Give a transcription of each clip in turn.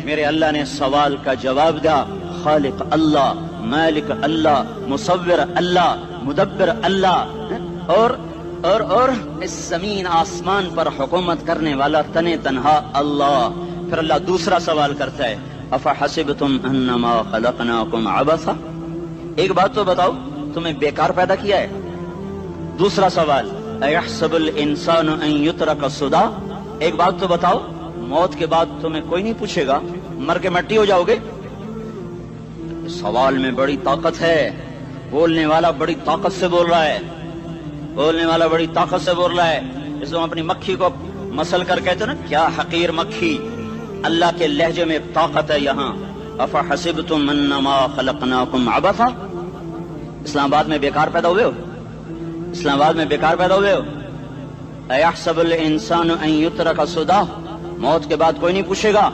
میرے اللہ نے سوال کا جواب دیا، خالق اللہ، مالک اللہ، مصور اللہ، مدبر اللہ، اور اس زمین آسمان پر حکومت کرنے والا تنے تنہا اللہ۔ پھر اللہ دوسرا سوال کرتا ہے، افحسبتم انما خلقناکم عبثا، ایک بات تو بتاؤ تمہیں بیکار پیدا کیا ہے؟ دوسرا سوال، ایحسب الانسان ان یترک سدی، ایک بات تو بتاؤ موت کے بعد تمہیں کوئی نہیں پوچھے گا، مر کے مٹی ہو جاؤ گے؟ سوال میں بڑی طاقت ہے، بولنے والا بڑی طاقت سے بول رہا ہے، بولنے والا بڑی طاقت سے بول رہا ہے۔ اس کو اپنی مکھی کو مسل کر کہتے نا، کیا حقیر مکھی، اللہ کے لہجے میں طاقت ہے یہاں۔ افحسبتم انما خلقناکم عبثا، اسلام آباد میں بیکار پیدا ہوئے ہو؟ اسلام آباد میں بیکار پیدا ہوئے ہو؟ ایحسب الانسان ان یترک سدی، موت کے بعد کوئی نہیں پوچھے گا،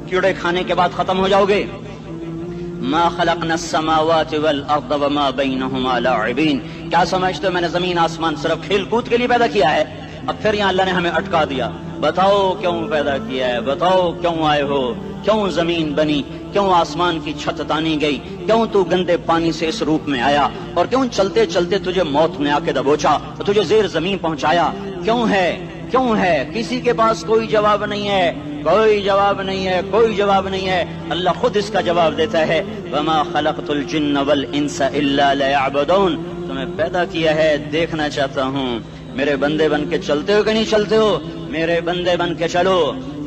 کیڑے کھانے کے بعد ختم ہو جاؤ گے۔ ما خلقنا السماوات والارض وما بینہما لاعبین، کیا سمجھتے ہو میں نے زمین آسمان صرف کھیل کود کے لیے پیدا کیا ہے؟ اب پھر یہاں اللہ نے ہمیں اٹکا دیا، بتاؤ کیوں پیدا کیا ہے، بتاؤ کیوں آئے ہو، کیوں زمین بنی، کیوں آسمان کی چھت تانی گئی، کیوں تو گندے پانی سے اس روپ میں آیا، اور کیوں چلتے چلتے تجھے موت نے آ کے دبوچا اور تجھے زیر زمین پہنچایا، کیوں ہے، کیوں ہے؟ کسی کے پاس کوئی جواب نہیں ہے، کوئی جواب نہیں ہے، کوئی جواب نہیں ہے، اللہ خود اس کا جواب دیتا ہے، وما خلقت الجن والانس الا لیعبدون، تمہیں پیدا کیا ہے دیکھنا چاہتا ہوں، میرے بندے بن کے چلتے ہو کہ نہیں چلتے ہو؟ میرے بندے بن کے چلو۔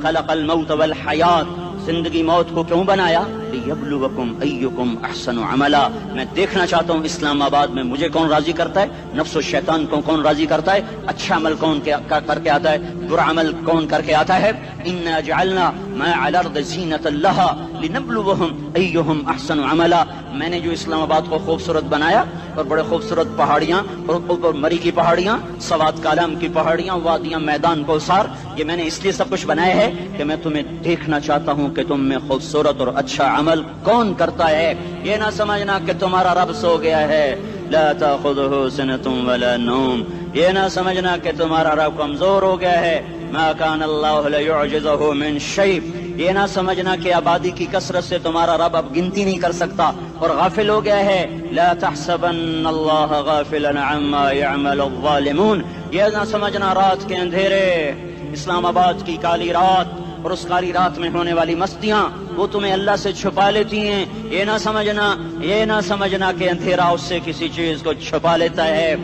خلق الموت والحیات، زندگی موت کو کیوں بنایا؟ لیبلوکم ایکم احسن عملا، میں دیکھنا چاہتا ہوں اسلام آباد میں مجھے کون راضی کرتا ہے، نفس و شیطان کو کون راضی کرتا ہے، اچھا عمل کون کر کے آتا ہے، برا عمل کون کر کے آتا ہے۔ انا جعلنا ما علی الارض زینۃ لہا لنبلوہم ایہم احسن عملا، میں نے جو اسلام آباد کو خوبصورت بنایا، اور بڑے خوبصورت پہاڑیاں، اور مری کی پہاڑیاں، سوات کالام کی پہاڑیاں، وادیاں، میدان کوثر، یہ میں نے اس لیے سب کچھ بنایا ہے کہ میں تمہیں دیکھنا چاہتا ہوں کہ تم میں خوبصورت اور اچھا عمل کون کرتا ہے۔ یہ نہ سمجھنا کہ تمہارا رب سو گیا ہے، لا تاخذہ سنۃ ولا نوم، یہ نہ سمجھنا کہ تمہارا رب کمزور ہو گیا ہے، ما کان اللہ لیعجزہ من شیء، یہ نہ سمجھنا کہ آبادی کی کثرت سے تمہارا رب اب گنتی نہیں کر سکتا اور غافل ہو گیا ہے، لا تحسبن اللہ غافلا عما يعمل الظالمون، یہ نہ سمجھنا رات کے اندھیرے، اسلام آباد کی کالی رات اور اس کالی رات میں ہونے والی مستیاں وہ تمہیں اللہ سے چھپا لیتی ہیں، یہ نہ سمجھنا کہ اندھیرا اس سے کسی چیز کو چھپا لیتا ہے۔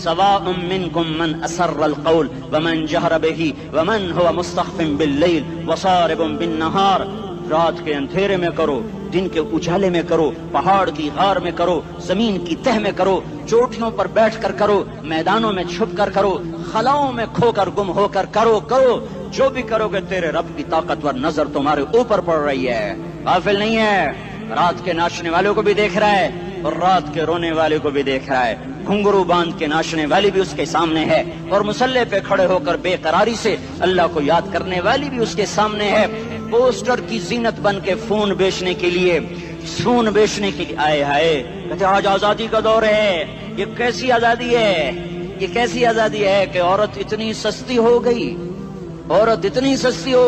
سواء منکم من اسر القول ومن جہر بہ ومن هو مستخف باللیل وصارب بالنہار، رات کے اندھیرے میں کرو، دن کے اجالے میں کرو، پہاڑ کی غار میں کرو، زمین کی تہ میں کرو، چوٹیوں پر بیٹھ کر کرو، میدانوں میں چھپ کر کرو، خلاؤں میں کھو کر گم ہو کر کرو، جو بھی کرو گے تیرے رب کی طاقتور نظر تمہارے اوپر پڑ رہی ہے، غافل نہیں ہے، رات کے ناچنے والوں کو بھی دیکھ رہا ہے اور رات کے رونے والے کو بھی دیکھ رہا ہے، گھنگرو باندھ کے ناچنے والی بھی اس کے سامنے ہے، اور مسلح پہ کھڑے ہو کر بے قراری سے اللہ کو یاد کرنے والی بھی اس کے سامنے ہے، پوسٹر کی زینت بن کے فون بیچنے کے لیے آئے ہائے کہتے آج آزادی کا دور ہے، یہ کیسی آزادی ہے، یہ کیسی آزادی ہے کہ عورت اتنی سستی ہو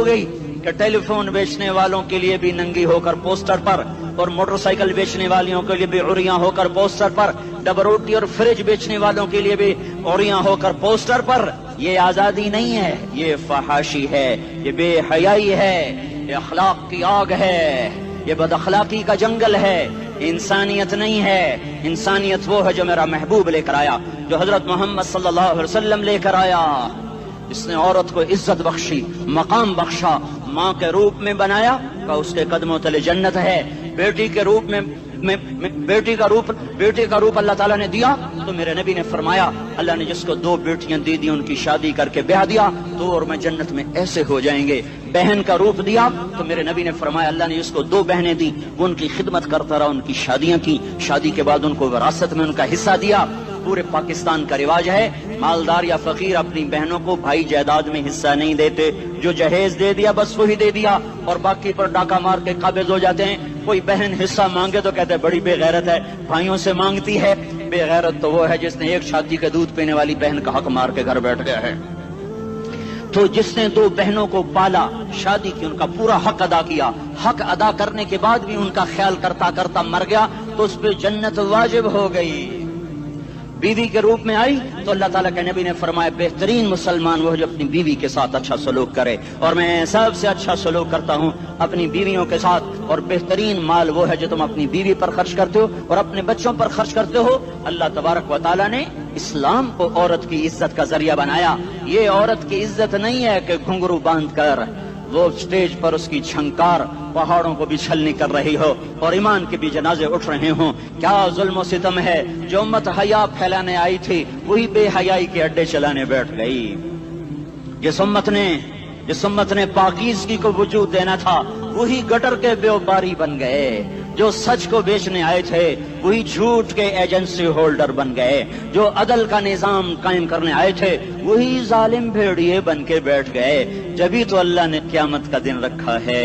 گئی کہ ٹیلی فون بیچنے والوں کے لیے بھی ننگی ہو کر پوسٹر پر، اور موٹر سائیکل بیچنے والوں کے لیے بھی عریاں ہو کر پوسٹر پر، ڈبل روٹی اور فریج بیچنے والوں کے لیے بھی عریاں ہو کر پوسٹر پر۔ یہ آزادی نہیں ہے، یہ فحاشی ہے، یہ بے حیائی ہے، یہ اخلاق کی آگ ہے، یہ بد اخلاقی کا جنگل ہے، انسانیت نہیں ہے۔ انسانیت وہ ہے جو میرا محبوب لے کر آیا، جو حضرت محمد صلی اللہ علیہ وسلم لے کر آیا، اس نے عورت کو عزت بخشی، مقام بخشا، ماں کے روپ میں بنایا کہ اس کے قدموں تلے جنت ہے، بیٹی کے روپ میں بیٹی کا روپ اللہ تعالیٰ نے دیا تو میرے نبی نے فرمایا اللہ نے جس کو 2 بیٹیاں دی ان کی شادی کر کے بیاہ دیا تو اور میں جنت میں ایسے ہو جائیں گے۔ بہن کا روپ دیا تو میرے نبی نے فرمایا اللہ نے جس کو 2 بہنیں دی وہ ان کی خدمت کرتا رہا، ان کی شادیاں کی، شادی کے بعد ان کو وراثت میں ان کا حصہ دیا۔ پورے پاکستان کا رواج ہے مالدار یا فقیر اپنی بہنوں کو بھائی جائیداد میں حصہ نہیں دیتے، جو جہیز دے دیا بس وہی دے دیا اور باقی پر ڈاکہ مار کے قابض ہو جاتے ہیں۔ کوئی بہن حصہ مانگے تو کہتے ہیں بڑی بے غیرت ہے، بھائیوں سے مانگتی ہے۔ بے غیرت تو وہ ہے جس نے ایک چھاتی کے دودھ پینے والی بہن کا حق مار کے گھر بیٹھ گیا ہے۔ تو جس نے دو بہنوں کو پالا، شادی کی، ان کا پورا حق ادا کیا، حق ادا کرنے کے بعد بھی ان کا خیال کرتا کرتا مر گیا تو اس پہ جنت واجب ہو گئی۔ بیوی کے روپ میں آئی تو اللہ تعالیٰ کے نبی نے فرمایا بہترین مسلمان وہ جو اپنی بیوی کے ساتھ اچھا سلوک کرے، اور میں سب سے اچھا سلوک کرتا ہوں اپنی بیویوں کے ساتھ، اور بہترین مال وہ ہے جو تم اپنی بیوی پر خرچ کرتے ہو اور اپنے بچوں پر خرچ کرتے ہو۔ اللہ تبارک و تعالیٰ نے اسلام کو عورت کی عزت کا ذریعہ بنایا۔ یہ عورت کی عزت نہیں ہے کہ گھنگرو باندھ کر وہ اسٹیج پر اس کی جھنکار پہاڑوں کو بھی چھلنی کر رہی ہو اور ایمان کے بھی جنازے اٹھ رہے ہوں۔ کیا ظلم و ستم ہے، جو امت حیا پھیلانے آئی تھی وہی بے حیائی کے اڈے چلانے بیٹھ گئی۔ جس امت نے پاکیزگی کو وجود دینا تھا وہی گٹر کے بیوباری بن گئے، جو سچ کو بیچنے آئے تھے وہی جھوٹ کے ایجنسی ہولڈر بن گئے، جو عدل کا نظام قائم کرنے آئے تھے وہی ظالم بھیڑیے بن کے بیٹھ گئے۔ جبھی تو اللہ نے قیامت کا دن رکھا ہے۔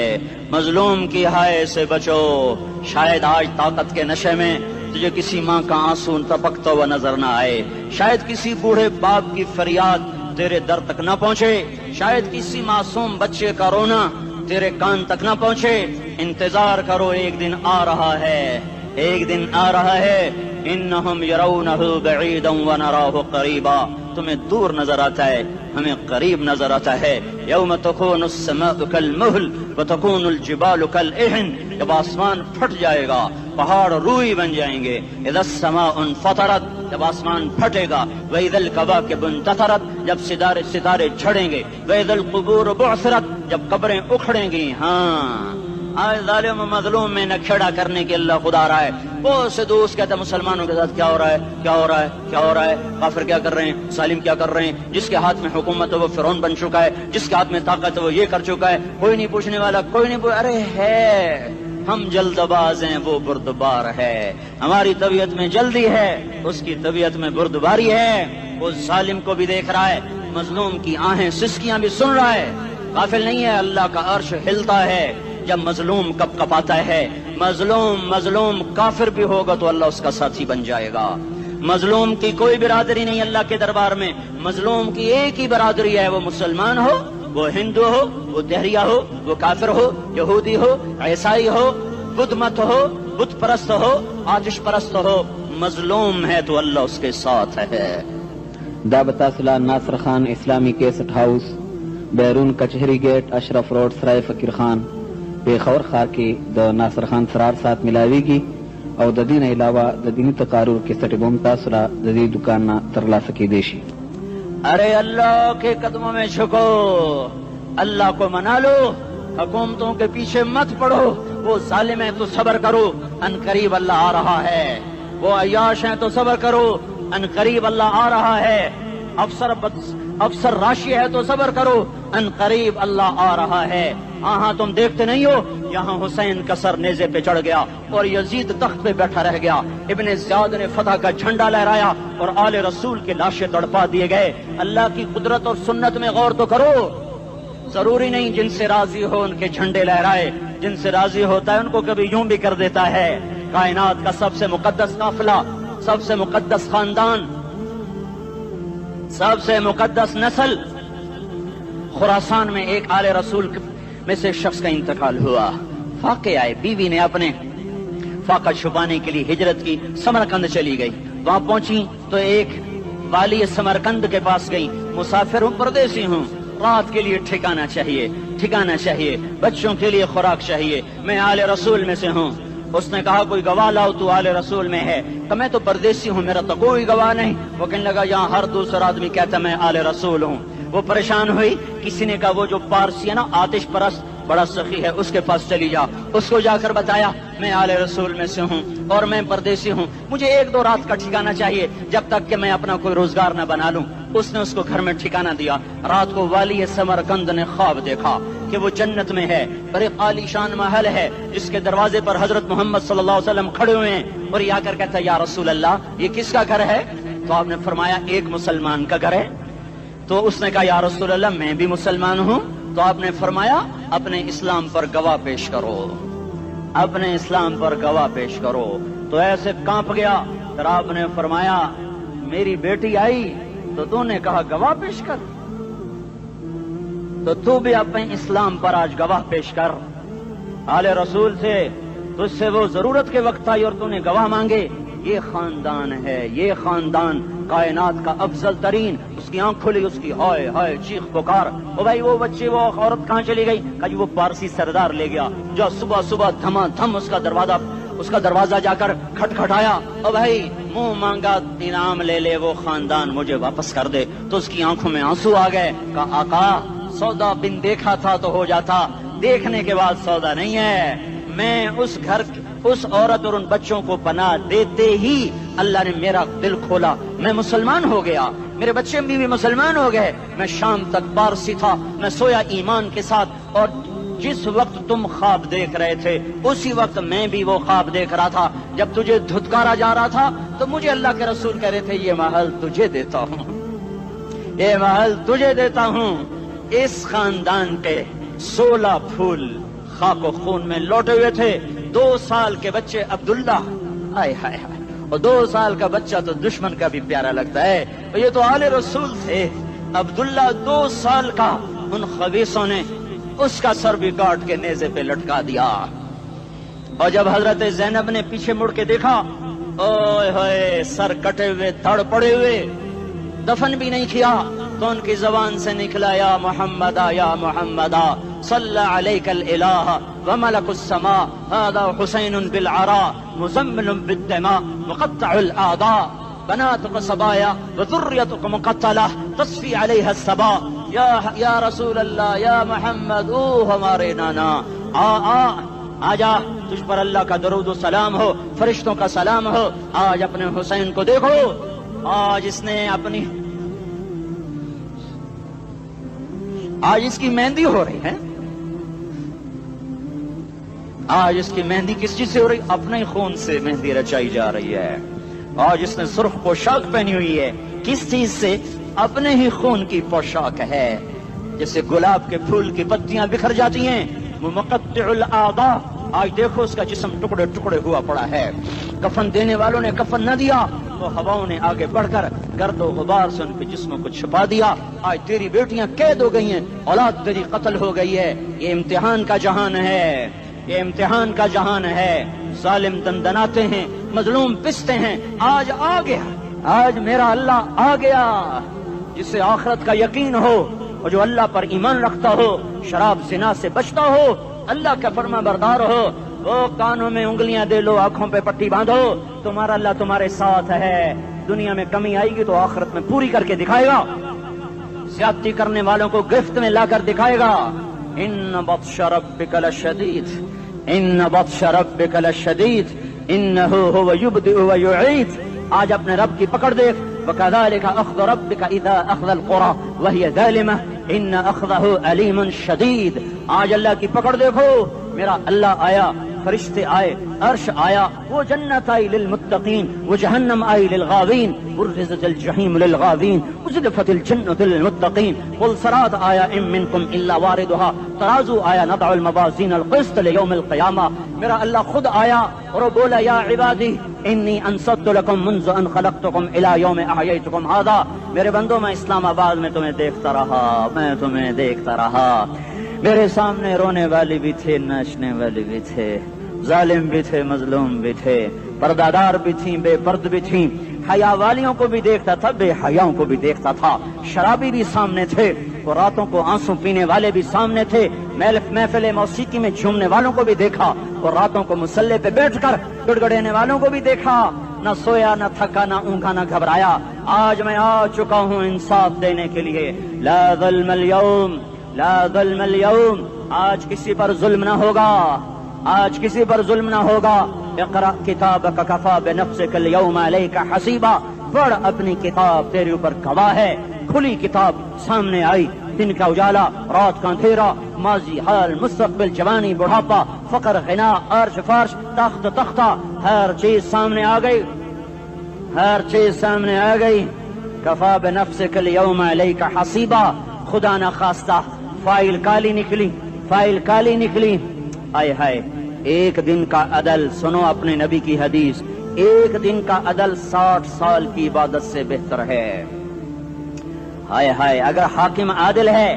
مظلوم کی ہائے سے بچو، شاید آج طاقت کے نشے میں تجھے کسی ماں کا آنسو ٹپکتا ہوا نظر نہ آئے، شاید کسی بوڑھے باپ کی فریاد تیرے در تک نہ پہنچے، شاید کسی معصوم بچے کا رونا تیرے کان تک نہ پہنچے۔ انتظار کرو، ایک دن آ رہا ہے، ایک دن آ رہا ہے۔ انہم یرونہ بعیدا ونراہ قریبا، تمہیں دور نظر آتا ہے، ہمیں قریب نظر آتا ہے۔ یوم تکون السماء کالمہل وتکون الجبال کالعہن، جب آسمان پھٹ جائے گا پہاڑ روئی بن جائیں گے۔ اذا السماء انفطرت، جب آسمان پھٹے گا۔ واذا الکواکب انتثرت، جب ستارے جھڑیں گے۔ واذا القبور بعثرت، جب قبریں اکھڑیں گی۔ ہاں آج ظالم و مظلوم میں نہ کھیڑا کرنے کے اللہ خدا رہا ہے۔ بہت سے دوست کہتے ہیں مسلمانوں کے ساتھ کیا ہو رہا ہے، کیا ہو رہا ہے، کیا ہو رہا ہے، کافر کیا کر رہے ہیں، ظالم کیا کر رہے ہیں، جس کے ہاتھ میں حکومت ہے وہ فرعون بن چکا ہے، جس کے ہاتھ میں طاقت ہے وہ یہ کر چکا ہے، کوئی نہیں پوچھنے والا، کوئی نہیں ارے ہے، ہم جلد باز ہیں وہ بردبار ہے۔ ہماری طبیعت میں جلدی ہے، اس کی طبیعت میں بردباری ہے۔ وہ ظالم کو بھی دیکھ رہا ہے، مظلوم کی آہیں سسکیاں بھی سن رہا ہے۔ غافل نہیں ہے، اللہ کا عرش ہلتا ہے جب مظلوم کپ کپاتا ہے۔ مظلوم کافر بھی ہوگا تو اللہ اس کا ساتھی بن جائے گا۔ مظلوم کی کوئی برادری نہیں اللہ کے دربار میں، مظلوم کی ایک ہی برادری ہے، وہ مسلمان ہو، وہ ہندو ہو، وہ دہریہ ہو، وہ کافر ہو، یہودی ہو، عیسائی ہو، بدھ مت ہو، بت پرست ہو، آتش پرست ہو، مظلوم ہے تو اللہ اس کے ساتھ ہے۔ دعوت اصلاح ناصر خان اسلامی کیسٹ ہاؤس، بیرون کچہری گیٹ، اشرف روڈ، سرائے فقیر خان، پیښور ښار کې د ناصر خان سرار سات ملاویږي او د دې نه علاوه د دیني تقارر کیسټ به هم تاسو را د دې دکان نه ترلاسه کیدی شي۔ ارے اللہ کے قدموں میں جھکو، اللہ کو منا لو، حکومتوں کے پیچھے مت پڑو۔ وہ ظالم ہیں تو صبر کرو، ان قریب اللہ آ رہا ہے۔ وہ عیاش ہیں تو صبر کرو، ان قریب اللہ آ رہا ہے۔ افسر راشی ہے تو صبر کرو، ان قریب اللہ آ رہا ہے۔ ہاں تم دیکھتے نہیں ہو، یہاں حسین کا سر نیزے پہ چڑھ گیا اور یزید تخت پہ بیٹھا رہ گیا، ابن زیاد نے فتح کا جھنڈا لہرایا اور آل رسول کے لاشیں تڑپا دیے گئے۔ اللہ کی قدرت اور سنت میں غور تو کرو۔ ضروری نہیں جن سے راضی ہو ان کے جھنڈے لہرائے، جن سے راضی ہوتا ہے ان کو کبھی یوں بھی کر دیتا ہے۔ کائنات کا سب سے مقدس قافلہ، سب سے مقدس خاندان، سب سے مقدس نسل، خراسان میں ایک آل رسول میں سے شخص کا انتقال ہوا۔ فاقے آئے، بیوی نے اپنے فاقہ چھپانے کے لیے ہجرت کی، سمرقند چلی گئی۔ وہاں پہنچی تو ایک والی سمرقند کے پاس گئی، مسافر ہوں، پردیسی ہوں، رات کے لیے ٹھکانہ چاہیے، بچوں کے لیے خوراک چاہیے، میں آل رسول میں سے ہوں۔ اس نے کہا کوئی گواہ لاؤ، تو آل رسول میں ہے؟ کہ میں تو پردیسی ہوں، میرا تو کوئی گواہ نہیں۔ وہ کہنے لگا یہاں ہر دوسرا آدمی کہتا میں آل رسول ہوں۔ وہ پریشان ہوئی، کسی نے کہا وہ جو پارسی ہے نا آتش پرست بڑا سخی ہے، اس کے پاس چلی جا۔ اس کو جا کر بتایا میں آل رسول میں سے ہوں اور میں پردیسی ہوں، مجھے 1-2 رات کا ٹھکانہ چاہیے جب تک کہ میں اپنا کوئی روزگار نہ بنا لوں۔ اس نے اس کو گھر میں ٹھکانہ دیا۔ رات کو والی سمرقند نے خواب دیکھا کہ وہ جنت میں ہے، بڑے عالی شان محل ہے جس کے دروازے پر حضرت محمد صلی اللہ علیہ وسلم کھڑے ہوئے ہیں، اور یہ آ کر کہتا ہے یا رسول اللہ یہ کس کا گھر ہے؟ تو آپ نے فرمایا ایک مسلمان کا گھر ہے۔ تو اس نے کہا یا رسول اللہ میں بھی مسلمان ہوں۔ تو آپ نے فرمایا اپنے اسلام پر گواہ پیش کرو، اپنے اسلام پر گواہ پیش کرو۔ تو ایسے کانپ گیا۔ پھر آپ نے فرمایا میری بیٹی آئی تو نے کہا گواہ پیش کر۔ تو تو بھی اپنے اسلام پر آج گواہ پیش کر. آل رسول سے تجھ سے وہ ضرورت کے وقت آئی اور تو نے گواہ مانگے. یہ خاندان ہے، یہ خاندان کائنات کا افضل ترین. اس کی آنکھ کھلی، اس کی ہائے ہائے چیخ پکار. او بھائی وہ بچے، وہ عورت کہاں چلی گئی؟ کہ وہ پارسی سردار لے گیا جو صبح صبح دھما دھم اس کا دروازہ جا کر کھٹکھٹایا. او بھائی منہ مانگا انعام لے لے، وہ خاندان مجھے واپس کر دے. تو اس کی آنکھوں میں آنسو آ گئے. کہا آقا سودا بن دیکھا تھا تو ہو جاتا، دیکھنے کے بعد سودا نہیں ہے. میں اس گھر، اس عورت اور ان بچوں کو پناہ دیتے ہی اللہ نے میرا دل کھولا، میں مسلمان ہو گیا، میرے بچے بھی مسلمان ہو گئے. میں شام تک پارسی تھا، میں سویا ایمان کے ساتھ، اور جس وقت تم خواب دیکھ رہے تھے اسی وقت میں بھی وہ خواب دیکھ رہا تھا. جب تجھے دھتکارا جا رہا تھا تو مجھے اللہ کے رسول کہہ رہے تھے یہ محل تجھے دیتا ہوں، یہ محل تجھے دیتا ہوں. اس خاندان کے 16 پھول خاک و خون میں لوٹے ہوئے تھے. 2 سال کے بچے عبداللہ، ہائے ہائے ہائے، اور 2 سال کا بچہ تو دشمن کا بھی پیارا لگتا ہے. یہ تو آل رسول تھے. عبداللہ 2 سال کا، ان خبیثوں نے اس کا سر بھی کاٹ کے نیزے پہ لٹکا دیا. اور جب حضرت زینب نے پیچھے مڑ کے دیکھا، اوئے ہوئے سر کٹے ہوئے، دھڑ پڑے ہوئے، دفن بھی نہیں کیا، تو ان کی زبان سے نکلا یا محمدا یا محمدا صلی علیک الالہ وملک السماء هذا حسین بالعراء مزمل بالدماء مقطع الاعضاء بناتك صبايا وذريتك مقتلة تصفي عليها الصبا. یا رسول اللہ، یا محمد، او ہمارے نانا، آ جا، تجھ پر اللہ کا درود و سلام ہو، فرشتوں کا سلام ہو. آج اپنے حسین کو دیکھو، آج اس نے اپنی، آج اس کی مہندی ہو رہی ہے. آج اس کی مہندی کس چیز سے ہو رہی؟ اپنے خون سے مہندی رچائی جا رہی ہے. آج اس نے سرخ پوشاک پہنی ہوئی ہے، کس چیز سے؟ اپنے ہی خون کی پوشاک ہے. جیسے گلاب کے پھول کی پتیاں بکھر جاتی ہیں، وہ مقطع الاعضاء. آج دیکھو اس کا جسم ٹکڑے ٹکڑے ہوا پڑا ہے. کفن دینے والوں نے کفن نہ دیا تو ہواؤں نے آگے بڑھ کر گرد و غبار سے ان کے جسموں کو چھپا دیا. آج تیری بیٹیاں قید ہو گئی ہیں، اولاد تیری قتل ہو گئی ہے. یہ امتحان کا جہان ہے، یہ امتحان کا جہان ہے. ظالم دندناتے ہیں، مظلوم پستے ہیں. آج آ گیا، آج میرا اللہ آ گیا. جسے آخرت کا یقین ہو اور جو اللہ پر ایمان رکھتا ہو، شراب زنا سے بچتا ہو، اللہ کا فرما بردار ہو، وہ کانوں میں انگلیاں دے لو، آنکھوں پہ پٹی باندھو، تمہارا اللہ تمہارے ساتھ ہے. دنیا میں کمی آئے گی تو آخرت میں پوری کر کے دکھائے گا. زیادتی کرنے والوں کو گرفت میں لا کر دکھائے گا. ان بطش ربک لشدید، ان بطش ربک لشدید انہ هو یبدئ ویعید. آج اپنے رب کی پکڑ دیکھ. وکذالک اخذ ربک اذا اخذ القری وہی ظالمہ ان اخذہ علیم شدید. آج اللہ کی پکڑ دیکھو. میرا اللہ آیا، فرشتے آئے، عرش آیا، وہ جنت آئی للمتقین، وہ جہنم آئی للغاوین، برزت الجحیم للغاوین، ازلفت الجنت للمتقین. قل صراط آیا ام منکم الا واردها، ترازو آیا نضع الموازین القسط لیوم القیامہ. میرا اللہ خود آیا اور وہ بولا یا عبادی انی انصت لکم منذ ان خلقتکم الى یوم احییتکم هذا. میرے بندوں، میں اسلام آباد میں تمہیں دیکھتا رہا، میں تمہیں دیکھتا رہا. میرے سامنے رونے والی بھی تھے، ناچنے والی بھی تھے، ظالم بھی تھے، مظلوم بھی تھے، پردادار بھی تھیں، بے پرد بھی تھیں. حیا والیوں کو بھی دیکھتا تھا، بے حیاؤں کو بھی دیکھتا تھا. شرابی بھی سامنے تھے، اور راتوں کو آنسو پینے والے بھی سامنے تھے. محفل موسیقی میں جھومنے والوں کو بھی دیکھا، اور راتوں کو مسلح پہ بیٹھ کر گڑگڑانے والوں کو بھی دیکھا. نہ سویا، نہ تھکا، نہ اونگا، نہ گھبرایا. آج میں آ چکا ہوں انصاف دینے کے لیے. لا ظلم اليوم، لا ظلم اليوم. آج کسی پر ظلم نہ ہوگا، آج کسی پر ظلم نہ ہوگا. اقرأ کتابک کفا بنفسک اليوم علیک حسیبا. پڑھ اپنی کتاب، تیرے اوپر گواہ ہے. کھلی کتاب سامنے آئی. دن کا اجالا، رات کا اندھیرا، ماضی، حال، مستقبل، جوانی، بڑھاپا، فقر، غنا، عرش، فرش، تخت، تختہ، ہر چیز سامنے آ گئی، ہر چیز سامنے آ گئی. کفا بنفسک اليوم علیک حسیبا. خدا نہ خواستہ فائل کالی نکلی، فائل کالی نکلی. آئے ہائے، ایک دن کا عدل، سنو اپنے نبی کی حدیث، ایک دن کا عدل 60 سال کی عبادت سے بہتر ہے. ہائے ہائے، اگر حاکم عادل ہے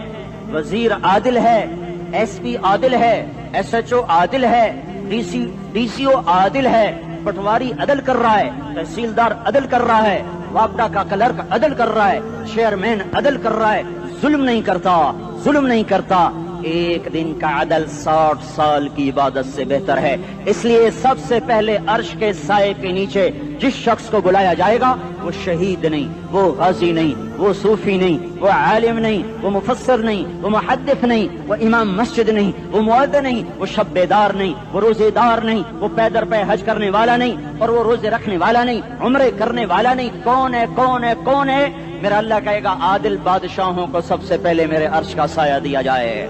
وزیر عادل ہے، ایس پی عادل ہے، ایس ایچ او عادل ہے، ڈی سی او عادل ہے، پٹواری عدل کر رہا ہے، تحصیلدار عدل کر رہا ہے، وابڈا کا کلرک عدل کر رہا ہے، چیئرمین عدل کر رہا ہے، ظلم نہیں کرتا، ظلم نہیں کرتا۔ ایک دن کا عدل 60 سال کی عبادت سے بہتر ہے۔ اس لیے سب سے پہلے عرش کے سائے کے نیچے جس شخص کو بلایا جائے گا وہ شہید نہیں، وہ غازی نہیں، وہ صوفی نہیں، وہ عالم نہیں، وہ مفسر نہیں، وہ محدث نہیں، وہ امام مسجد نہیں، وہ مؤذن نہیں، وہ شب بیدار نہیں، وہ روزے دار نہیں، وہ پیدر پہ حج کرنے والا نہیں، اور وہ روزے رکھنے والا نہیں، عمرے کرنے والا نہیں۔ کون ہے کون ہے کون ہے؟ میرا اللہ کہے گا عادل بادشاہوں کو سب سے پہلے میرے عرش کا سایہ دیا جائے۔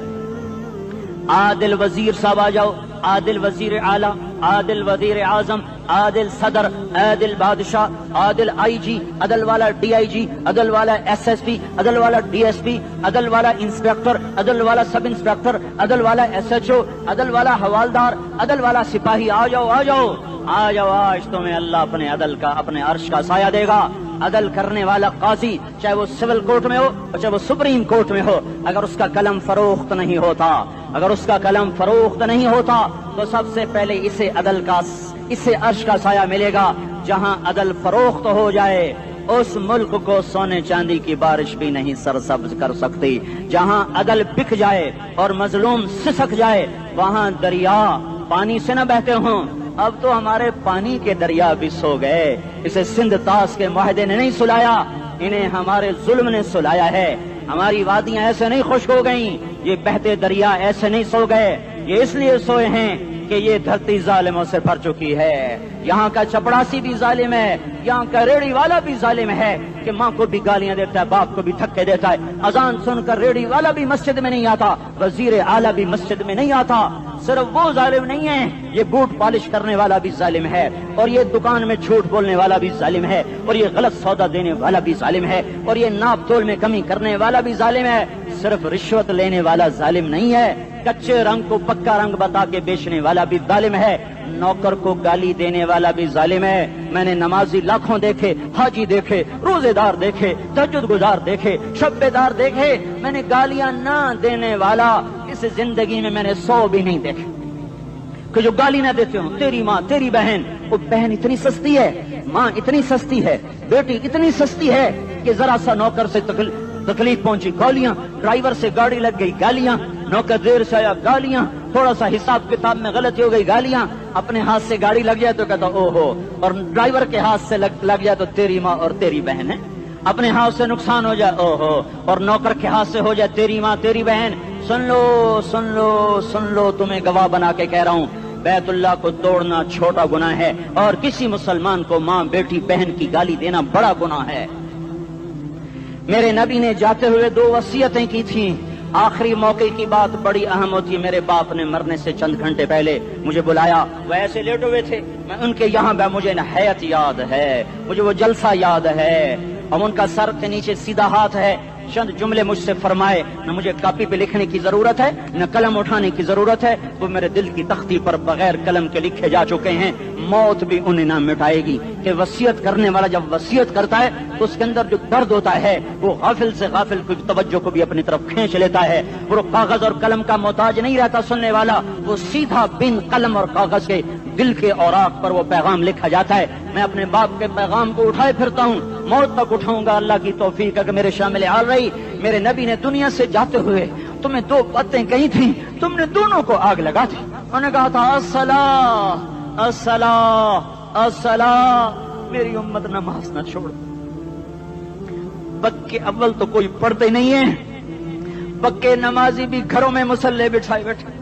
عادل وزیر صاحب آ جاؤ، عادل وزیر اعلیٰ، عادل وزیر اعظم، عادل صدر، عادل بادشاہ، عادل آئی جی، عدل والا ڈی آئی جی، عدل والا ایس ایس پی، عدل والا ڈی ایس پی، عدل والا انسپیکٹر، عدل والا سب انسپیکٹر، عدل والا ایس ایچ او، عدل والا حوالدار، عدل والا سپاہی۔ آ جاؤ آ جاؤ آ جاؤ، آج تمہیں اللہ اپنے عدل کا، اپنے عرش کا سایہ دے گا۔ عدل کرنے والا قاضی چاہے وہ سول کورٹ میں ہو چاہے وہ سپریم کورٹ میں ہو، اگر اس کا قلم فروخت نہیں ہوتا، اگر اس کا قلم فروخت نہیں ہوتا تو سب سے پہلے اسے عدل کا، اسے عرش کا سایہ ملے گا۔ جہاں عدل فروخت ہو جائے اس ملک کو سونے چاندی کی بارش بھی نہیں سرسبز کر سکتی۔ جہاں عدل بک جائے اور مظلوم سسک جائے وہاں دریا پانی سے نہ بہتے ہوں۔ اب تو ہمارے پانی کے دریا بھی سو گئے، اسے سندھ طاس کے معاہدے نے نہیں سلایا، انہیں ہمارے ظلم نے سلایا ہے۔ ہماری وادیاں ایسے نہیں خشک ہو گئیں، یہ بہتے دریا ایسے نہیں سو گئے، یہ اس لیے سوئے ہیں کہ یہ دھرتی ظالموں سے بھر چکی ہے۔ یہاں کا چپڑاسی بھی ظالم ہے، یہاں کا ریڑی والا بھی ظالم ہے کہ ماں کو بھی گالیاں دیتا ہے، باپ کو بھی دھکے دیتا ہے۔ اذان سن کر ریڑی والا بھی مسجد میں نہیں آتا، وزیر اعلیٰ بھی مسجد میں نہیں آتا۔ صرف وہ ظالم نہیں ہے، یہ بوٹ پالش کرنے والا بھی ظالم ہے، اور یہ دکان میں جھوٹ بولنے والا بھی ظالم ہے، اور یہ غلط سودا دینے والا بھی ظالم ہے، اور یہ ناپ تول میں کمی کرنے والا بھی ظالم ہے۔ صرف رشوت لینے والا ظالم نہیں ہے، کچے رنگ کو پکا رنگ بتا کے بیچنے والا بھی ظالم ہے، نوکر کو گالی دینے والا بھی ظالم ہے۔ میں نے نمازی لاکھوں دیکھے، حاجی دیکھے، روزے دار دیکھے، تہجد گزار دیکھے، شب بیدار دیکھے، میں نے گالیاں نہ دینے والا اس زندگی میں میں نے 100 بھی نہیں دیکھے کہ جو گالی نہ دیتے ہوں۔ تیری ماں، تیری بہن، وہ بہن اتنی سستی ہے، ماں اتنی سستی ہے، بیٹی اتنی سستی ہے کہ ذرا سا نوکر سے تکلیف پہنچی گالیاں، ڈرائیور سے گاڑی لگ گئی گالیاں، نوکر دیر سے آیا گالیاں، تھوڑا سا حساب کتاب میں غلطی ہو گئی گالیاں، اپنے ہاتھ سے گاڑی لگ جائے تو کہتا او ہو، اور ڈرائیور کے ہاتھ سے لگ جائے تو تیری ماں اور تیری بہن ہے، اپنے ہاتھ سے نقصان ہو جائے او ہو، اور نوکر کے ہاتھ سے ہو جائے تیری ماں تیری بہن۔ سن لو سن لو سن لو، تمہیں گواہ بنا کے کہہ رہا ہوں، بیت اللہ کو توڑنا چھوٹا گناہ ہے، اور کسی مسلمان کو ماں بیٹی بہن کی گالی دینا بڑا گناہ ہے۔ میرے نبی نے جاتے ہوئے 2 وصیتیں کی تھیں، آخری موقع کی بات بڑی اہم ہوتی ہے۔ میرے باپ نے مرنے سے چند گھنٹے پہلے مجھے بلایا، وہ ایسے لیٹے ہوئے تھے، میں ان کے یہاں مجھے حیات یاد ہے، مجھے وہ جلسہ یاد ہے، اور ان کا سر کے نیچے سیدھا ہاتھ ہے۔ چند جملے مجھ سے فرمائے، نہ مجھے کاپی پہ لکھنے کی ضرورت ہے نہ قلم اٹھانے کی ضرورت ہے، وہ میرے دل کی تختی پر بغیر قلم کے لکھے جا چکے ہیں، موت بھی انہیں نہ مٹائے گی۔ کہ وصیت کرنے والا جب وصیت کرتا ہے تو اس کے اندر جو درد ہوتا ہے وہ غافل سے غافل کی توجہ کو بھی اپنی طرف کھینچ لیتا ہے، وہ کاغذ اور قلم کا محتاج نہیں رہتا سننے والا، وہ سیدھا بن قلم اور کاغذ کے دل کے اوراق پر وہ پیغام لکھا جاتا ہے۔ میں اپنے باپ کے پیغام کو اٹھائے پھرتا ہوں، موت تک اٹھاؤں گا، اللہ کی توفیق ہے کہ میرے شامل حال رہی۔ میرے نبی نے دنیا سے جاتے ہوئے تمہیں 2 باتیں کہی تھیں، تم نے دونوں کو آگ لگا دی۔ انہوں نے کہا تھا الصلاۃ الصلاۃ الصلاۃ، میری امت نماز نہ چھوڑ۔ پکے اول تو کوئی پڑھتے نہیں ہے، پکے نمازی بھی گھروں میں مصلے بٹھائے بیٹھے۔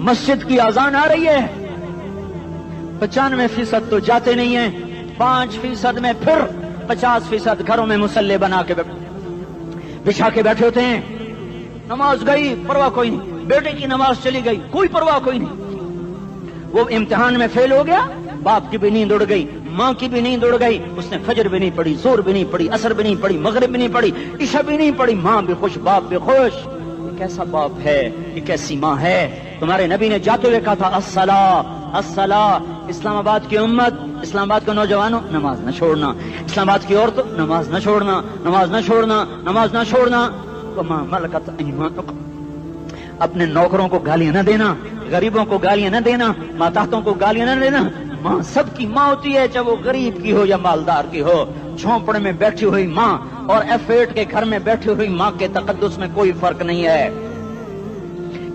مسجد کی اذان آ رہی ہے، 95% تو جاتے نہیں ہیں، 5% میں پھر 50% گھروں میں مصلے بنا کے بچھا کے بیٹھے ہوتے ہیں۔ نماز گئی پرواہ کوئی نہیں، بیٹے کی نماز چلی گئی کوئی پرواہ کوئی نہیں۔ وہ امتحان میں فیل ہو گیا، باپ کی بھی نیند اڑ گئی، ماں کی بھی نیند اڑ گئی، اس نے فجر بھی نہیں پڑھی، زور بھی نہیں پڑھی، عصر بھی نہیں پڑھی، مغرب بھی نہیں پڑھی، عشاء بھی نہیں پڑھی، ماں بھی خوش باپ بھی خوش۔ یہ کیسا باپ ہے، یہ کیسی ماں ہے؟ تمہارے نبی نے جاتے ہوئے کہا تھا الصلاۃ الصلاۃ، اسلام آباد کی امت، اسلام آباد کے نوجوانوں، نماز نہ چھوڑنا، اسلام آباد کی عورتوں، نماز نہ چھوڑنا، نماز نہ چھوڑنا، نماز نہ چھوڑنا۔ وما ملکت ایمانکم، اپنے نوکروں کو گالیاں نہ دینا، غریبوں کو گالیاں نہ دینا، ماتحتوں کو گالیاں نہ دینا۔ ماں سب کی ماں ہوتی ہے، چاہے وہ غریب کی ہو یا مالدار کی ہو۔ جھونپڑے میں بیٹھی ہوئی ماں اور F8 کے گھر میں بیٹھی ہوئی ماں کے تقدس میں کوئی فرق نہیں ہے۔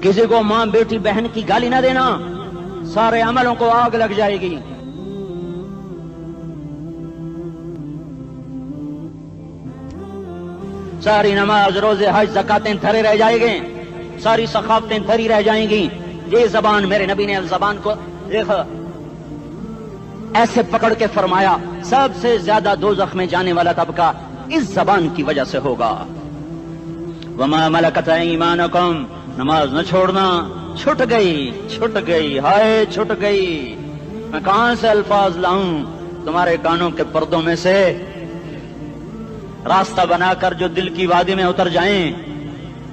کسی کو ماں بیٹی بہن کی گالی نہ دینا، سارے عملوں کو آگ لگ جائے گی۔ ساری نماز، روزے، حج، زکاتیں دھرے رہ جائیں گے، ساری ثقافتیں دھری رہ جائیں گی۔ یہ زبان، میرے نبی نے زبان کو دیکھا ایسے پکڑ کے فرمایا سب سے زیادہ دوزخ میں جانے والا طبقہ اس زبان کی وجہ سے ہوگا۔ وما ملکت ایمانکم، نماز نہ چھوڑنا۔ چھٹ گئی، ہائے چھٹ گئی۔ میں کہاں سے الفاظ لاؤں تمہارے کانوں کے پردوں میں سے، راستہ بنا کر جو دل کی وادی میں اتر جائیں۔